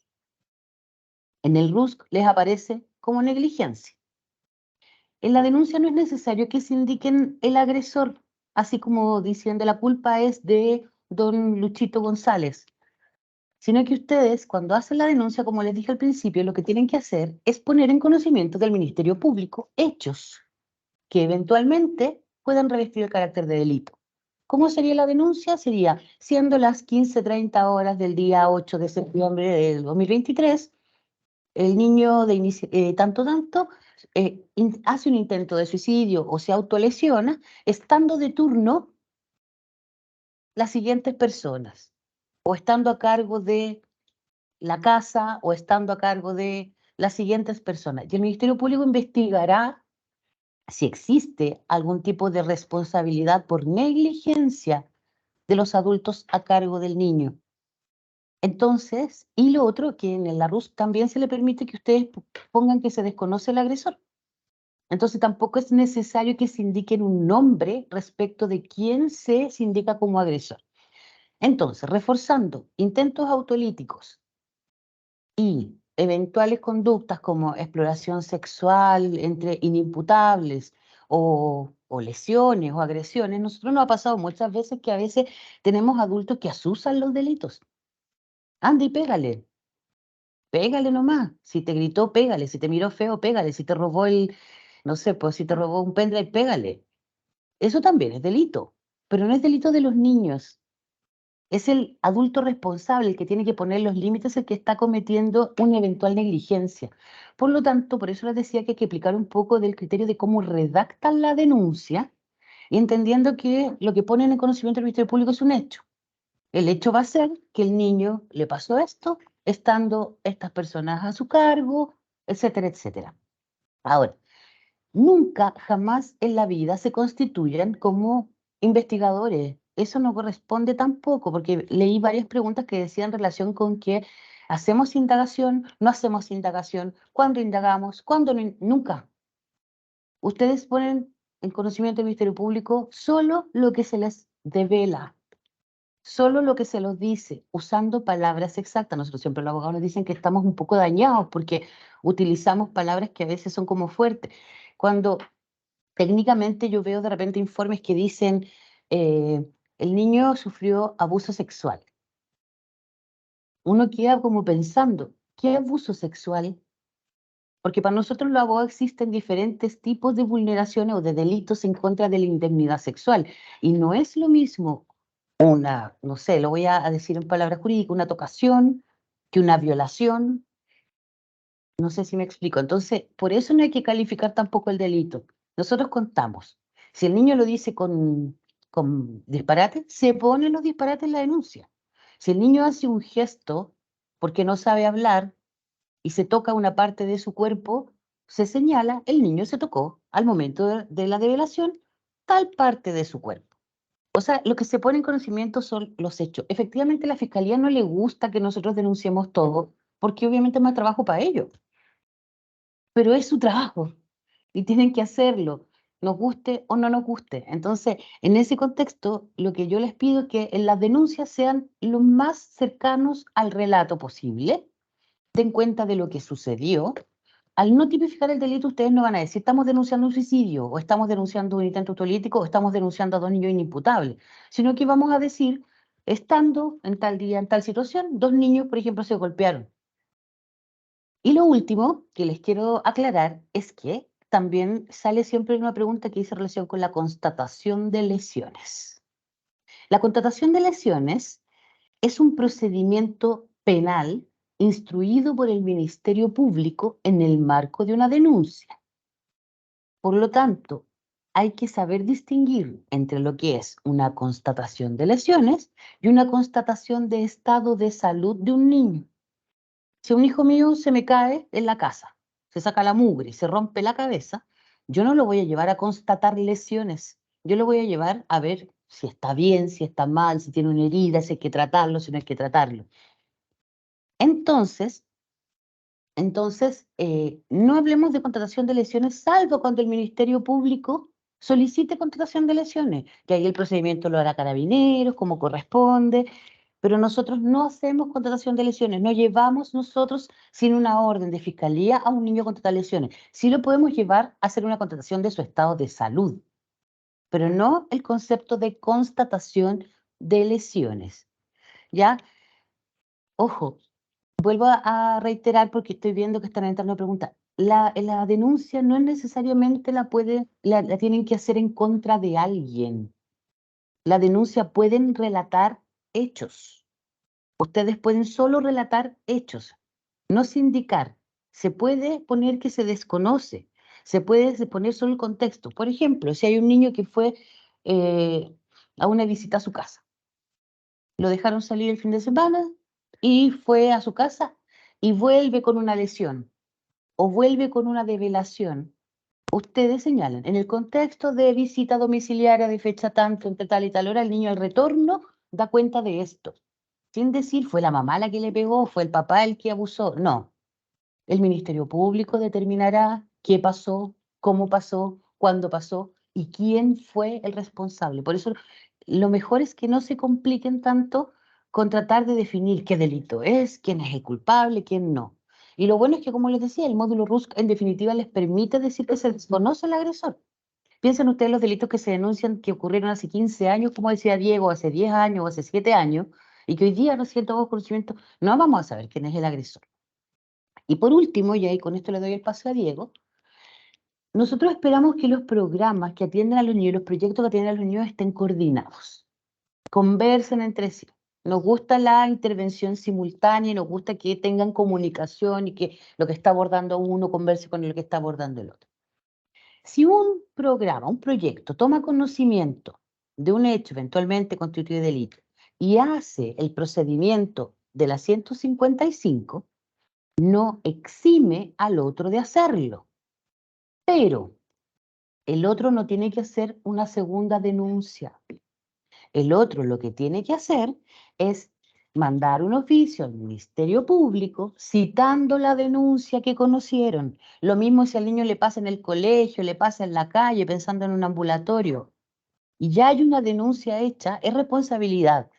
En el RUSC les aparece como negligencia. En la denuncia no es necesario que se indiquen el agresor, así como diciendo la culpa es de don Luchito González, sino que ustedes, cuando hacen la denuncia, como les dije al principio, lo que tienen que hacer es poner en conocimiento del Ministerio Público hechos que eventualmente puedan revestir el carácter de delito. ¿Cómo sería la denuncia? Sería, siendo las 15:30 horas del día 8 de septiembre del 2023, el niño de tanto hace un intento de suicidio o se autolesiona, estando de turno las siguientes personas, o estando a cargo de la casa o estando a cargo de las siguientes personas. Y el Ministerio Público investigará si existe algún tipo de responsabilidad por negligencia de los adultos a cargo del niño. Entonces, y lo otro, que en la RUS también se le permite que ustedes pongan que se desconoce el agresor. Entonces, tampoco es necesario que se indiquen un nombre respecto de quién se indica como agresor. Entonces, reforzando intentos autolíticos y eventuales conductas como exploración sexual entre inimputables o lesiones o agresiones, nosotros nos ha pasado muchas veces que a veces tenemos adultos que asusan los delitos. Anda y pégale nomás. Si te gritó, pégale. Si te miró feo, pégale. Si te robó no sé, pues si te robó un pendrive, pégale. Eso también es delito, pero no es delito de los niños. Es el adulto responsable el que tiene que poner los límites, el que está cometiendo una eventual negligencia. Por lo tanto, por eso les decía que hay que aplicar un poco del criterio de cómo redactan la denuncia y entendiendo que lo que ponen en conocimiento del Ministerio Público es un hecho. El hecho va a ser que el niño le pasó esto, estando estas personas a su cargo, etcétera, etcétera. Ahora, nunca, jamás en la vida se constituyan como investigadores. Eso no corresponde tampoco, porque leí varias preguntas que decían relación con que hacemos indagación, no hacemos indagación, cuándo indagamos, cuándo no, nunca. Ustedes ponen en conocimiento del Ministerio Público solo lo que se les devela, solo lo que se los dice, usando palabras exactas. Nosotros siempre los abogados nos dicen que estamos un poco dañados porque utilizamos palabras que a veces son como fuertes. Cuando técnicamente yo veo de repente informes que dicen el niño sufrió abuso sexual. Uno queda como pensando, ¿qué abuso sexual? Porque para nosotros los abogados existen diferentes tipos de vulneraciones o de delitos en contra de la indemnidad sexual. Y no es lo mismo no sé, lo voy a decir en palabras jurídicas, una tocación que una violación. No sé si me explico. Entonces, por eso no hay que calificar tampoco el delito. Nosotros contamos. Si el niño lo dice con disparate, se ponen los disparates en la denuncia. Si el niño hace un gesto porque no sabe hablar y se toca una parte de su cuerpo, se señala, el niño se tocó al momento de la develación tal parte de su cuerpo. O sea, lo que se pone en conocimiento son los hechos. Efectivamente, a la Fiscalía no le gusta que nosotros denunciemos todo, porque obviamente es más trabajo para ellos. Pero es su trabajo y tienen que hacerlo, nos guste o no nos guste. Entonces, en ese contexto, lo que yo les pido es que en las denuncias sean lo más cercanos al relato posible, den cuenta de lo que sucedió. Al no tipificar el delito, ustedes no van a decir, estamos denunciando un suicidio, o estamos denunciando un intento autolítico, o estamos denunciando a dos niños inimputables, sino que vamos a decir, estando en tal día, en tal situación, dos niños, por ejemplo, se golpearon. Y lo último que les quiero aclarar es que también sale siempre una pregunta que dice relación con la constatación de lesiones. La constatación de lesiones es un procedimiento penal instruido por el Ministerio Público en el marco de una denuncia. Por lo tanto, hay que saber distinguir entre lo que es una constatación de lesiones y una constatación de estado de salud de un niño. Si un hijo mío se me cae en la casa, se saca la mugre y se rompe la cabeza, Yo no lo voy a llevar a constatar lesiones. Yo lo voy a llevar a ver si está bien, si está mal, si tiene una herida, si hay que tratarlo, si no hay que tratarlo. Entonces, no hablemos de contratación de lesiones, salvo cuando el Ministerio Público solicite contratación de lesiones, que ahí el procedimiento lo hará Carabineros, como corresponde, pero nosotros no hacemos contratación de lesiones, no llevamos nosotros sin una orden de fiscalía a un niño a contratar lesiones. Sí lo podemos llevar a hacer una contratación de su estado de salud, pero no el concepto de constatación de lesiones. ¿Ya? Ojo, vuelvo a reiterar porque estoy viendo que están entrando preguntas. La denuncia no es necesariamente la tienen que hacer en contra de alguien. La denuncia pueden relatar hechos. Ustedes pueden solo relatar hechos, no sindicar. Se puede poner que se desconoce. Se puede poner solo el contexto. Por ejemplo, si hay un niño que fue a una visita a su casa, lo dejaron salir el fin de semana y fue a su casa y vuelve con una lesión o vuelve con una develación. Ustedes señalan, en el contexto de visita domiciliaria de fecha tanto, entre tal y tal hora, el niño al retorno da cuenta de esto. Sin decir, fue la mamá la que le pegó, fue el papá el que abusó. No. El Ministerio Público determinará qué pasó, cómo pasó, cuándo pasó y quién fue el responsable. Por eso lo mejor es que no se compliquen tanto con tratar de definir qué delito es, quién es el culpable, quién no. Y lo bueno es que, como les decía, el módulo RUSC en definitiva les permite decir que se desconoce el agresor. Piensen ustedes los delitos que se denuncian que ocurrieron hace 15 años, como decía Diego, hace 10 años o hace 7 años, y que hoy día recién tomamos conocimiento, no vamos a saber quién es el agresor. Y por último, y ahí con esto le doy el paso a Diego, nosotros esperamos que los programas que atienden a los niños, los proyectos que atienden a los niños estén coordinados, conversen entre sí. Nos gusta la intervención simultánea y nos gusta que tengan comunicación y que lo que está abordando uno converse con lo que está abordando el otro. Si un programa, un proyecto toma conocimiento de un hecho eventualmente constituido de delito y hace el procedimiento de la 155, no exime al otro de hacerlo, pero el otro no tiene que hacer una segunda denuncia. El otro lo que tiene que hacer es mandar un oficio al Ministerio Público citando la denuncia que conocieron. Lo mismo si al niño le pasa en el colegio, le pasa en la calle, pensando en un ambulatorio, y ya hay una denuncia hecha, es responsabilidad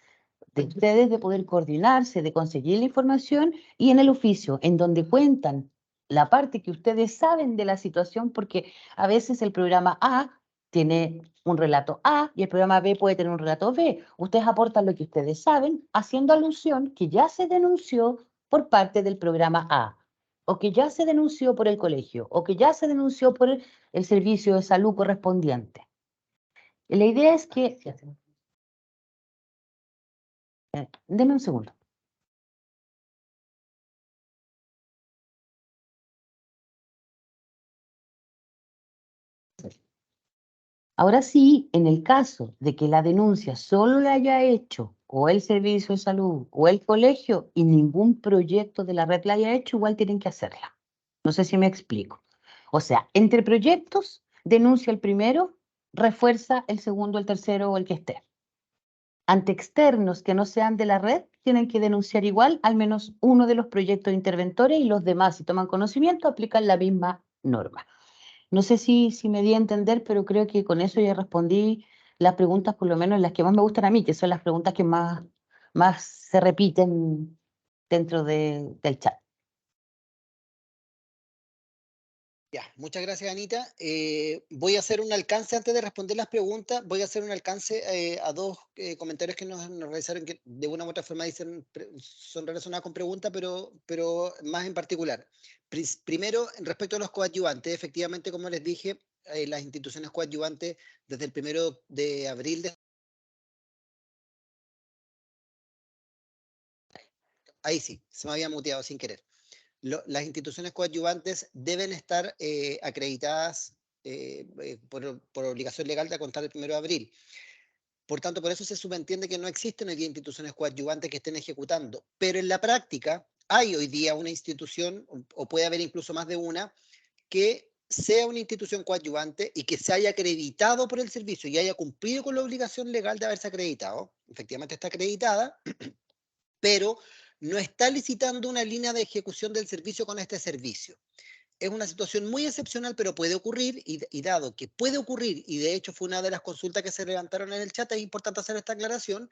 de ustedes de poder coordinarse, de conseguir la información y en el oficio, en donde cuentan la parte que ustedes saben de la situación, porque a veces el programa A tiene un relato A y el programa B puede tener un relato B. Ustedes aportan lo que ustedes saben, haciendo alusión que ya se denunció por parte del programa A, o que ya se denunció por el colegio, o que ya se denunció por el servicio de salud correspondiente. La idea es que... Deme un segundo. Ahora sí, en el caso de que la denuncia solo la haya hecho o el servicio de salud o el colegio y ningún proyecto de la red la haya hecho, igual tienen que hacerla. No sé si me explico. O sea, entre proyectos, denuncia el primero, refuerza el segundo, el tercero o el que esté. Ante externos que no sean de la red, tienen que denunciar igual al menos uno de los proyectos interventores y los demás, si toman conocimiento, aplican la misma norma. No sé si me di a entender, pero creo que con eso ya respondí las preguntas, por lo menos las que más me gustan a mí, que son las preguntas que más se repiten dentro del chat. Ya, muchas gracias, Anita. Voy a hacer un alcance antes de responder las preguntas. Voy a hacer un alcance a dos comentarios que nos realizaron que de una u otra forma dicen, son relacionados con preguntas, pero más en particular. Primero, respecto a los coadyuvantes, efectivamente, como les dije, las instituciones coadyuvantes desde el 1 de abril Ahí sí, se me había muteado sin querer. Las instituciones coadyuvantes deben estar acreditadas por obligación legal de a contar el 1 de abril. Por tanto, por eso se subentiende que no existen hoy día instituciones coadyuvantes que estén ejecutando. Pero en la práctica hay hoy día una institución, o puede haber incluso más de una, que sea una institución coadyuvante y que se haya acreditado por el servicio y haya cumplido con la obligación legal de haberse acreditado. Efectivamente está acreditada, pero no está licitando una línea de ejecución del servicio con este servicio. Es una situación muy excepcional, pero puede ocurrir, y dado que puede ocurrir, y de hecho fue una de las consultas que se levantaron en el chat, es importante hacer esta aclaración,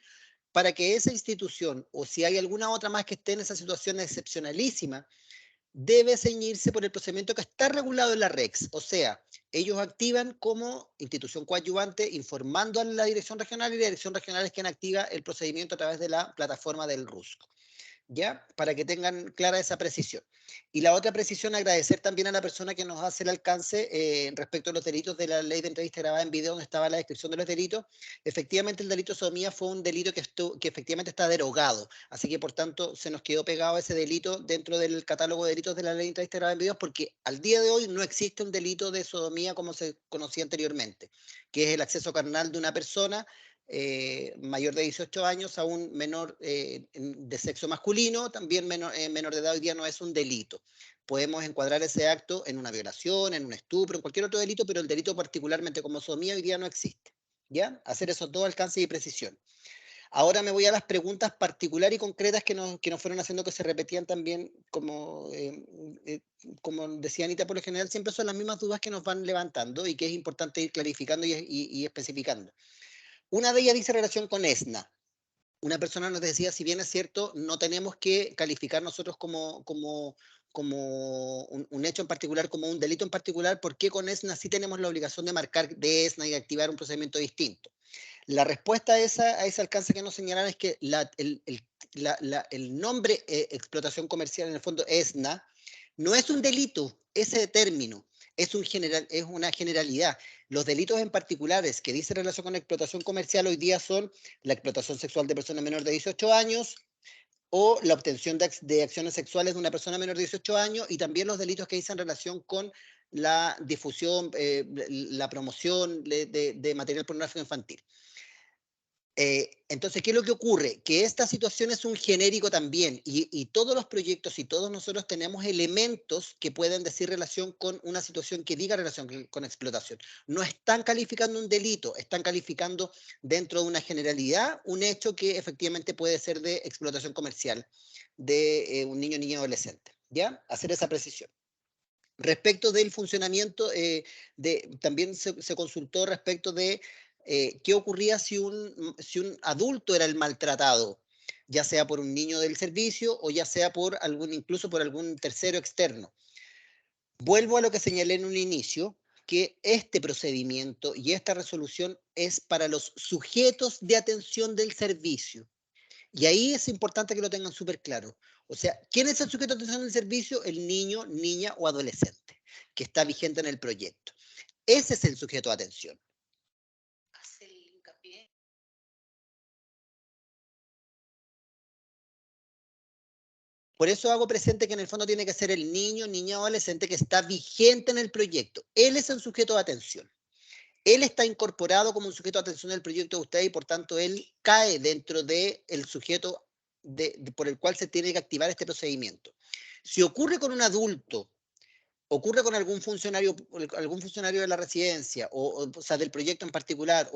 para que esa institución, o si hay alguna otra más que esté en esa situación excepcionalísima, debe ceñirse por el procedimiento que está regulado en la REX. O sea, ellos activan como institución coadyuvante informando a la dirección regional, y la dirección regional es quien activa el procedimiento a través de la plataforma del RUSC. ¿Ya? Para que tengan clara esa precisión. Y la otra precisión, agradecer también a la persona que nos hace el alcance respecto a los delitos de la ley de entrevista grabada en video, donde estaba la descripción de los delitos. Efectivamente, el delito de sodomía fue un delito que efectivamente está derogado. Así que, por tanto, se nos quedó pegado ese delito dentro del catálogo de delitos de la ley de entrevista grabada en video, porque al día de hoy no existe un delito de sodomía como se conocía anteriormente, que es el acceso carnal de una persona mayor de 18 años a un menor de sexo masculino, también menor de edad hoy día no es un delito. Podemos encuadrar ese acto en una violación, en un estupro, en cualquier otro delito, pero el delito particularmente como sodomía hoy día no existe. ¿Ya? Hacer esos dos alcances y precisión. Ahora me voy a las preguntas particulares y concretas que nos fueron haciendo, que se repetían también, como decía Anita, por lo general siempre son las mismas dudas que nos van levantando y que es importante ir clarificando y especificando. Una de ellas dice relación con ESNA. Una persona nos decía, si bien es cierto, no tenemos que calificar nosotros como un hecho en particular, como un delito en particular, ¿por qué con ESNA sí tenemos la obligación de marcar de ESNA y activar un procedimiento distinto? La respuesta a ese alcance que nos señalan es que el nombre explotación comercial, en el fondo ESNA, no es un delito, ese término, es una generalidad. Los delitos en particulares que dicen relación con la explotación comercial hoy día son la explotación sexual de personas menores de 18 años o la obtención de acciones sexuales de una persona menor de 18 años, y también los delitos que dicen relación con la difusión, la promoción de material pornográfico infantil. Entonces, ¿qué es lo que ocurre? Que esta situación es un genérico también, y todos los proyectos y todos nosotros tenemos elementos que pueden decir relación con una situación que diga relación con explotación. No están calificando un delito, están calificando dentro de una generalidad un hecho que efectivamente puede ser de explotación comercial de un niño, niña o adolescente. ¿Ya? Hacer esa precisión. Respecto del funcionamiento, también se consultó respecto de qué ocurría si un adulto era el maltratado, ya sea por un niño del servicio o ya sea incluso por algún tercero externo. Vuelvo a lo que señalé en un inicio, que este procedimiento y esta resolución es para los sujetos de atención del servicio. Y ahí es importante que lo tengan súper claro. O sea, ¿quién es el sujeto de atención del servicio? El niño, niña o adolescente que está vigente en el proyecto. Ese es el sujeto de atención. Por eso hago presente que en el fondo tiene que ser el niño, niña o adolescente que está vigente en el proyecto. Él es el sujeto de atención. Él está incorporado como un sujeto de atención del proyecto de usted y por tanto él cae dentro del sujeto por el cual se tiene que activar este procedimiento. Si ocurre con un adulto, ocurre con algún funcionario de la residencia o sea, del proyecto en particular,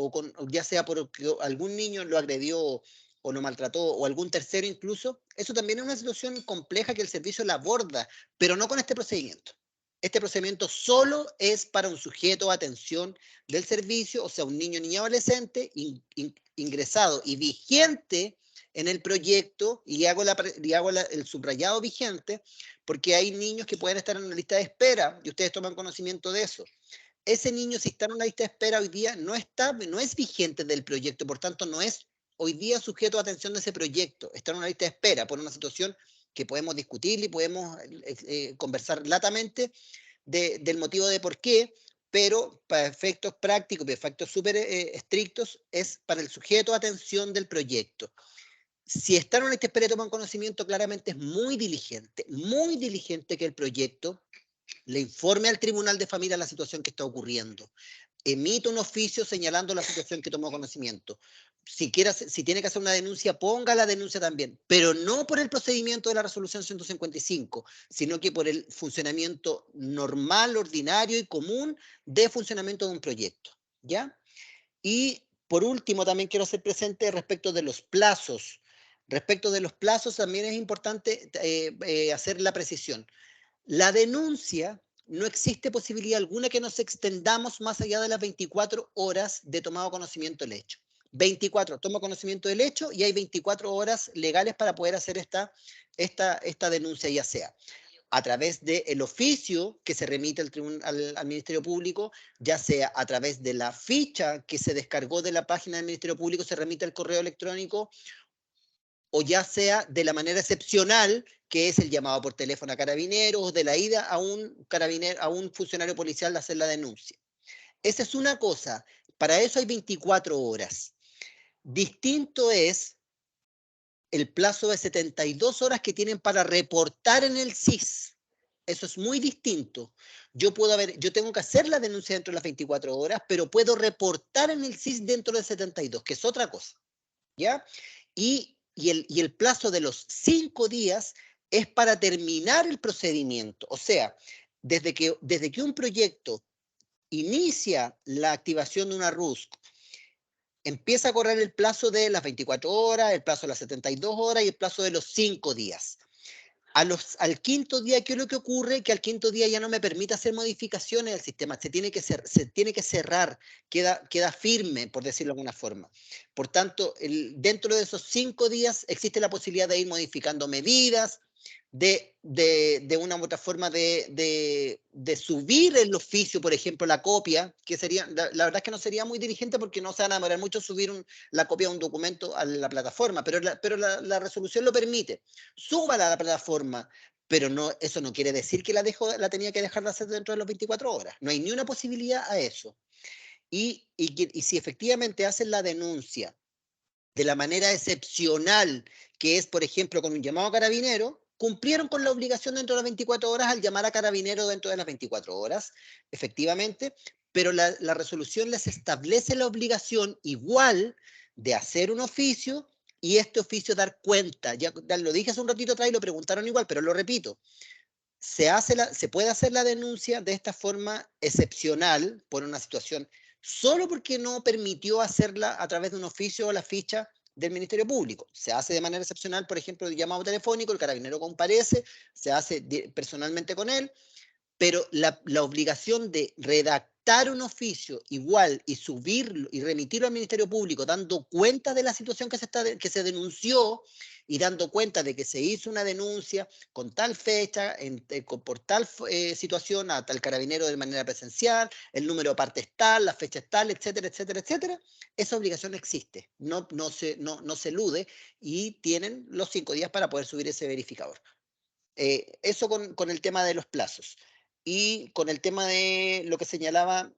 ya sea porque algún niño lo agredió o lo maltrató, o algún tercero incluso, eso también es una situación compleja que el servicio la aborda, pero no con este procedimiento. Este procedimiento solo es para un sujeto de atención del servicio, o sea, un niño, niña o adolescente ingresado y vigente en el proyecto, y hago el subrayado vigente, porque hay niños que pueden estar en una lista de espera, y ustedes toman conocimiento de eso. Ese niño, si está en una lista de espera hoy día, no es vigente del proyecto, por tanto, no es hoy día sujeto de atención de ese proyecto. Está en una lista de espera por una situación que podemos discutir y podemos conversar latamente del motivo de por qué, pero para efectos prácticos, para efectos súper estrictos, es para el sujeto de atención del proyecto. Si está en una lista de espera y toman conocimiento, claramente es muy diligente que el proyecto le informe al tribunal de familia la situación que está ocurriendo. emita un oficio señalando la situación que tomó conocimiento. Si tiene que hacer una denuncia, ponga la denuncia también, pero no por el procedimiento de la resolución 155, sino que por el funcionamiento normal, ordinario y común de funcionamiento de un proyecto, ¿ya? Y por último, también quiero hacer presente respecto de los plazos. Respecto de los plazos, también es importante hacer la precisión. La denuncia, no existe posibilidad alguna que nos extendamos más allá de las 24 horas de tomado conocimiento del hecho. 24, tomo conocimiento del hecho y hay 24 horas legales para poder hacer esta denuncia, ya sea a través del oficio que se remite al Ministerio Público, ya sea a través de la ficha que se descargó de la página del Ministerio Público, se remite al correo electrónico, o ya sea de la manera excepcional, que es el llamado por teléfono a carabineros, o de la ida a un funcionario policial de hacer la denuncia. Esa es una cosa. Para eso hay 24 horas. Distinto es el plazo de 72 horas que tienen para reportar en el SIS. Eso es muy distinto. Yo tengo que hacer la denuncia dentro de las 24 horas, pero puedo reportar en el SIS dentro de 72, que es otra cosa, ¿ya? Y el plazo de los 5 días es para terminar el procedimiento. O sea, desde que un proyecto inicia la activación de una RUSC, empieza a correr el plazo de las 24 horas, el plazo de las 72 horas y el plazo de los 5 días. Al quinto día, ¿qué es lo que ocurre? Que al quinto día ya no me permite hacer modificaciones al sistema, se tiene que cerrar, queda firme, por decirlo de alguna forma. Por tanto, dentro de esos 5 días existe la posibilidad de ir modificando medidas, de una u otra forma de subir el oficio, por ejemplo, la copia, que sería, la verdad es que no sería muy diligente porque no se van a demorar mucho subir la copia de un documento a la plataforma, pero la resolución lo permite. Súbala a la plataforma, pero eso no quiere decir que la tenía que dejar de hacer dentro de las 24 horas. No hay ni una posibilidad a eso. Y si efectivamente hacen la denuncia de la manera excepcional, que es, por ejemplo, con un llamado a carabinero, cumplieron con la obligación dentro de las 24 horas al llamar a carabinero dentro de las 24 horas, efectivamente, pero la resolución les establece la obligación igual de hacer un oficio y este oficio dar cuenta. Ya lo dije hace un ratito atrás y lo preguntaron igual, pero lo repito. Se puede hacer la denuncia de esta forma excepcional por una situación solo porque no permitió hacerla a través de un oficio o la ficha del Ministerio Público. Se hace de manera excepcional, por ejemplo, de llamado telefónico, el carabinero comparece, se hace personalmente con él, pero la obligación de redactar un oficio igual y subirlo y remitirlo al Ministerio Público dando cuenta de la situación que se denunció y dando cuenta de que se hizo una denuncia con tal fecha, por tal situación a tal carabinero de manera presencial, el número de partes tal, la fecha es tal, etcétera, etcétera, etcétera, esa obligación existe, no se elude y tienen los 5 días para poder subir ese verificador. Eso con el tema de los plazos. Y con el tema de lo que señalaba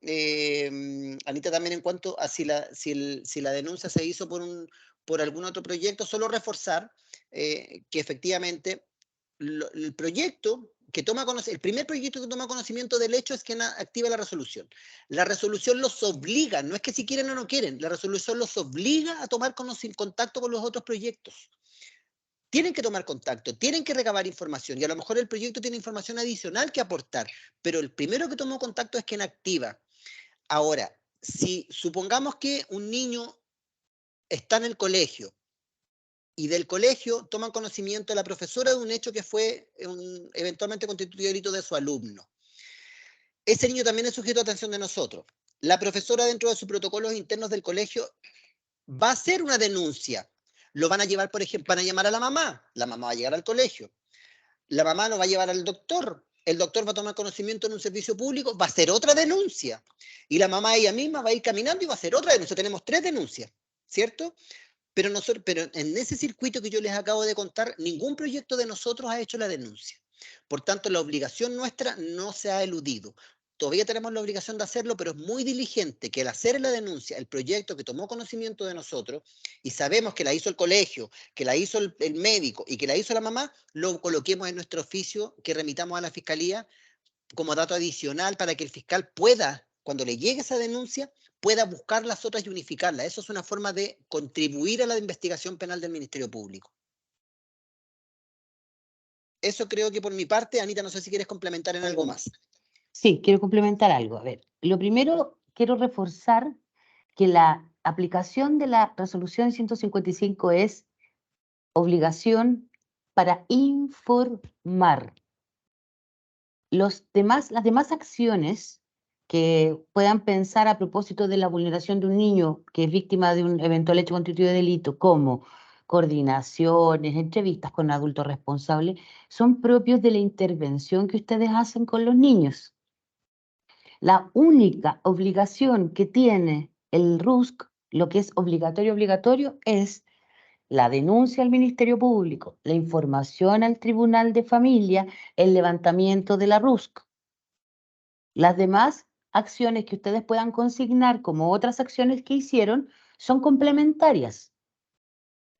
Anita también en cuanto a si la denuncia se hizo por algún otro proyecto, solo reforzar que efectivamente el proyecto el primer proyecto que toma conocimiento del hecho es quien activa la resolución. La resolución los obliga, no es que si quieren o no quieren, la resolución los obliga a tomar contacto con los otros proyectos. Tienen que tomar contacto, tienen que recabar información y a lo mejor el proyecto tiene información adicional que aportar, pero el primero que tomó contacto es quien activa. Ahora, si supongamos que un niño está en el colegio y del colegio toman conocimiento la profesora de un hecho que fue eventualmente constituido delito de su alumno, ese niño también es sujeto a atención de nosotros. La profesora dentro de sus protocolos internos del colegio va a hacer una denuncia. Lo van a llevar, por ejemplo, van a llamar a la mamá va a llegar al colegio. La mamá lo va a llevar al doctor, el doctor va a tomar conocimiento en un servicio público, va a hacer otra denuncia. Y la mamá ella misma va a ir caminando y va a hacer otra denuncia. Tenemos 3 denuncias, ¿cierto? Pero en ese circuito que yo les acabo de contar, ningún proyecto de nosotros ha hecho la denuncia. Por tanto, la obligación nuestra no se ha eludido. Todavía tenemos la obligación de hacerlo, pero es muy diligente que al hacer la denuncia, el proyecto que tomó conocimiento de nosotros, y sabemos que la hizo el colegio, que la hizo el médico y que la hizo la mamá, lo coloquemos en nuestro oficio que remitamos a la Fiscalía como dato adicional para que el fiscal pueda cuando le llegue esa denuncia, pueda buscar las otras y unificarlas. Eso es una forma de contribuir a la investigación penal del Ministerio Público. Eso creo que por mi parte. Anita, no sé si quieres complementar en algo más. Sí, quiero complementar algo. A ver, lo primero, quiero reforzar que la aplicación de la resolución 155 es obligación para informar. Las demás acciones que puedan pensar a propósito de la vulneración de un niño que es víctima de un eventual hecho constitutivo de delito, como coordinaciones, entrevistas con adultos responsables, son propios de la intervención que ustedes hacen con los niños. La única obligación que tiene el RUSC, lo que es obligatorio, es la denuncia al Ministerio Público, la información al Tribunal de Familia, el levantamiento de la RUSC. Las demás acciones que ustedes puedan consignar como otras acciones que hicieron son complementarias,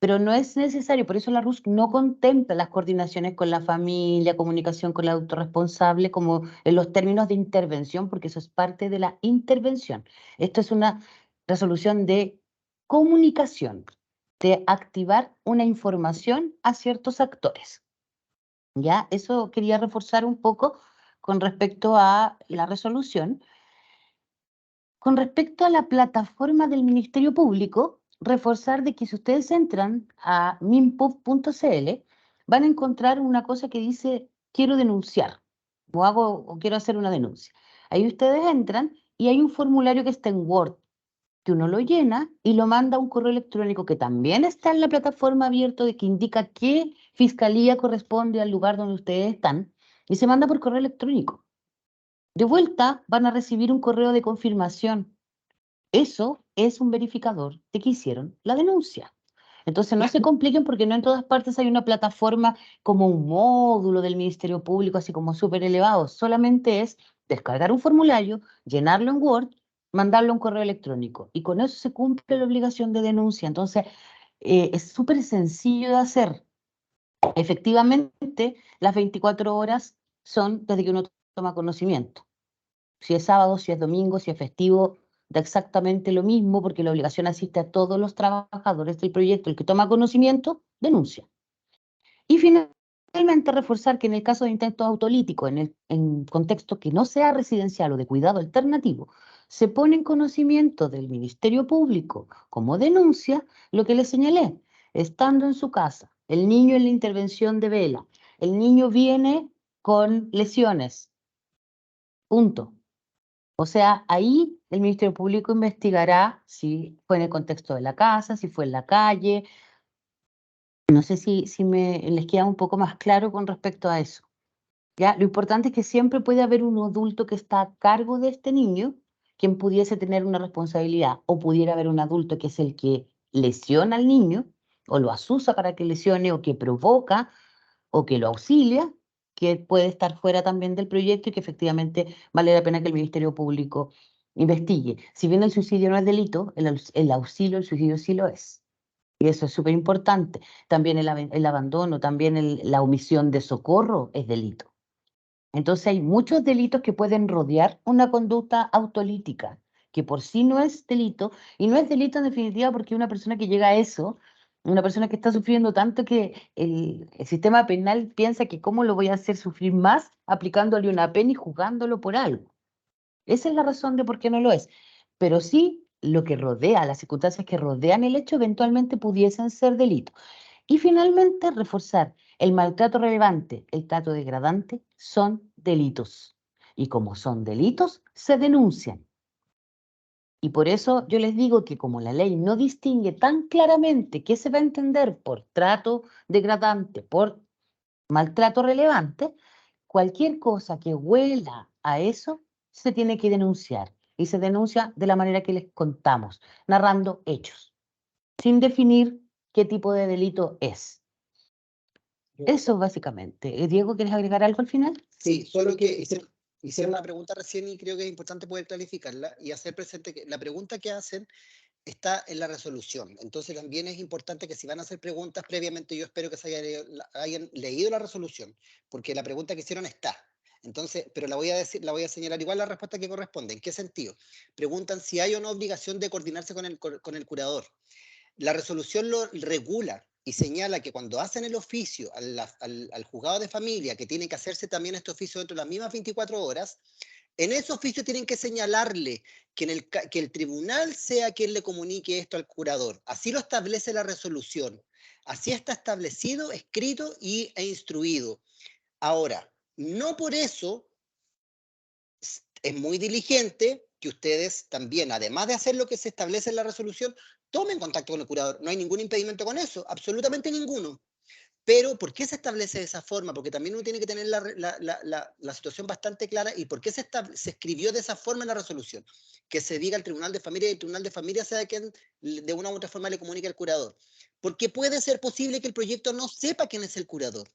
pero no es necesario. Por eso la RUSC no contempla las coordinaciones con la familia, comunicación con el adulto responsable, como en los términos de intervención, porque eso es parte de la intervención. Esto es una resolución de comunicación, de activar una información a ciertos actores. ¿Ya? Eso quería reforzar un poco con respecto a la resolución. Con respecto a la plataforma del Ministerio Público, reforzar de que si ustedes entran a minpub.cl, van a encontrar una cosa que dice quiero denunciar o quiero hacer una denuncia. Ahí ustedes entran y hay un formulario que está en Word, que uno lo llena y lo manda a un correo electrónico que también está en la plataforma abierta, de que indica qué fiscalía corresponde al lugar donde ustedes están, y se manda por correo electrónico. De vuelta van a recibir un correo de confirmación. Eso es un verificador de que hicieron la denuncia. Entonces no se compliquen, porque no en todas partes hay una plataforma como un módulo del Ministerio Público, así como súper elevado. Solamente es descargar un formulario, llenarlo en Word, mandarlo a un correo electrónico. Y con eso se cumple la obligación de denuncia. Entonces es súper sencillo de hacer. Efectivamente, las 24 horas son desde que uno toma conocimiento. Si es sábado, si es domingo, si es festivo, da exactamente lo mismo, porque la obligación asiste a todos los trabajadores del proyecto. El que toma conocimiento, denuncia. Y finalmente, reforzar que en el caso de intentos autolíticos, en contexto que no sea residencial o de cuidado alternativo, se pone en conocimiento del Ministerio Público como denuncia lo que les señalé. Estando en su casa, el niño en la intervención de vela, el niño viene con lesiones, punto. O sea, ahí el Ministerio Público investigará si fue en el contexto de la casa, si fue en la calle. No sé si les queda un poco más claro con respecto a eso. ¿Ya? Lo importante es que siempre puede haber un adulto que está a cargo de este niño, quien pudiese tener una responsabilidad, o pudiera haber un adulto que es el que lesiona al niño, o lo asusa para que lesione, o que provoca, o que lo auxilia, que puede estar fuera también del proyecto y que efectivamente vale la pena que el Ministerio Público investigue. Si bien el suicidio no es delito, el auxilio, el suicidio sí lo es. Y eso es súper importante. También el abandono, también la omisión de socorro es delito. Entonces hay muchos delitos que pueden rodear una conducta autolítica, que por sí no es delito, y no es delito en definitiva porque una persona que llega a eso, una persona que está sufriendo tanto, que el sistema penal piensa que cómo lo voy a hacer sufrir más aplicándole una pena y juzgándolo por algo. Esa es la razón de por qué no lo es. Pero sí, lo que rodea, las circunstancias que rodean el hecho eventualmente pudiesen ser delito. Y finalmente, reforzar el maltrato relevante, el trato degradante, son delitos. Y como son delitos, se denuncian. Y por eso yo les digo que como la ley no distingue tan claramente qué se va a entender por trato degradante, por maltrato relevante, cualquier cosa que huela a eso se tiene que denunciar. Y se denuncia de la manera que les contamos, narrando hechos, sin definir qué tipo de delito es. Eso básicamente. Diego, ¿quieres agregar algo al final? Sí, solo que hicieron una pregunta recién y creo que es importante poder clarificarla y hacer presente que la pregunta que hacen está en la resolución. Entonces también es importante que si van a hacer preguntas previamente, yo espero que se hayan leído la resolución, porque la pregunta que hicieron está. Entonces, pero la voy a señalar igual la respuesta que corresponde. ¿En qué sentido? Preguntan si hay o no obligación de coordinarse con el curador. La resolución lo regula y señala que cuando hacen el oficio al juzgado de familia, que tiene que hacerse también este oficio dentro de las mismas 24 horas, en ese oficio tienen que señalarle que el tribunal sea quien le comunique esto al curador. Así lo establece la resolución. Así está establecido, escrito e instruido. Ahora, no por eso es muy diligente que ustedes también, además de hacer lo que se establece en la resolución, tomen contacto con el curador. No hay ningún impedimento con eso, absolutamente ninguno. Pero, ¿por qué se establece de esa forma? Porque también uno tiene que tener la situación bastante clara. ¿Y por qué se escribió de esa forma en la resolución? Que se diga al Tribunal de Familia y el Tribunal de Familia sea quien de una u otra forma le comunique al curador. Porque puede ser posible que el proyecto no sepa quién es el curador.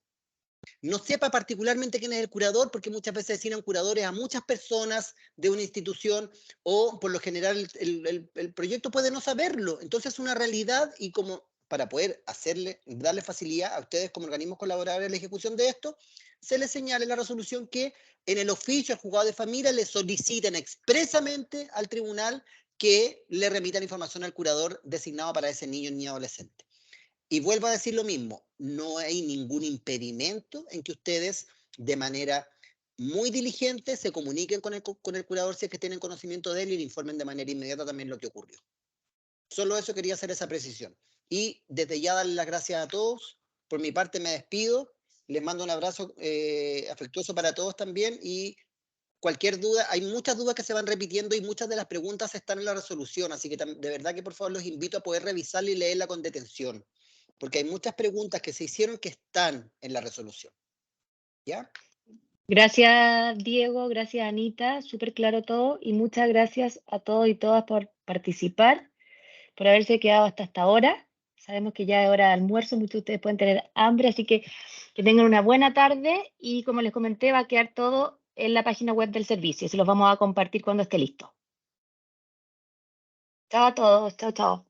No sepa particularmente quién es el curador, porque muchas veces designan curadores a muchas personas de una institución, o por lo general el proyecto puede no saberlo. Entonces es una realidad, y como para poder darle facilidad a ustedes como organismos colaboradores en la ejecución de esto, se les señala en la resolución que en el oficio al juzgado de familia le soliciten expresamente al tribunal que le remitan información al curador designado para ese niño ni adolescente. Y vuelvo a decir lo mismo, no hay ningún impedimento en que ustedes de manera muy diligente se comuniquen con el curador si es que tienen conocimiento de él y le informen de manera inmediata también lo que ocurrió. Solo eso quería hacer esa precisión. Y desde ya darles las gracias a todos. Por mi parte me despido. Les mando un abrazo afectuoso para todos también, y cualquier duda, hay muchas dudas que se van repitiendo y muchas de las preguntas están en la resolución, así que de verdad que por favor los invito a poder revisarla y leerla con detención, porque hay muchas preguntas que se hicieron que están en la resolución. ¿Ya? Gracias, Diego, gracias, Anita, súper claro todo, y muchas gracias a todos y todas por participar, por haberse quedado hasta esta hora. Sabemos que ya es hora de almuerzo, muchos de ustedes pueden tener hambre, así que tengan una buena tarde, y como les comenté, va a quedar todo en la página web del servicio, se los vamos a compartir cuando esté listo. Chao a todos, chao, chao.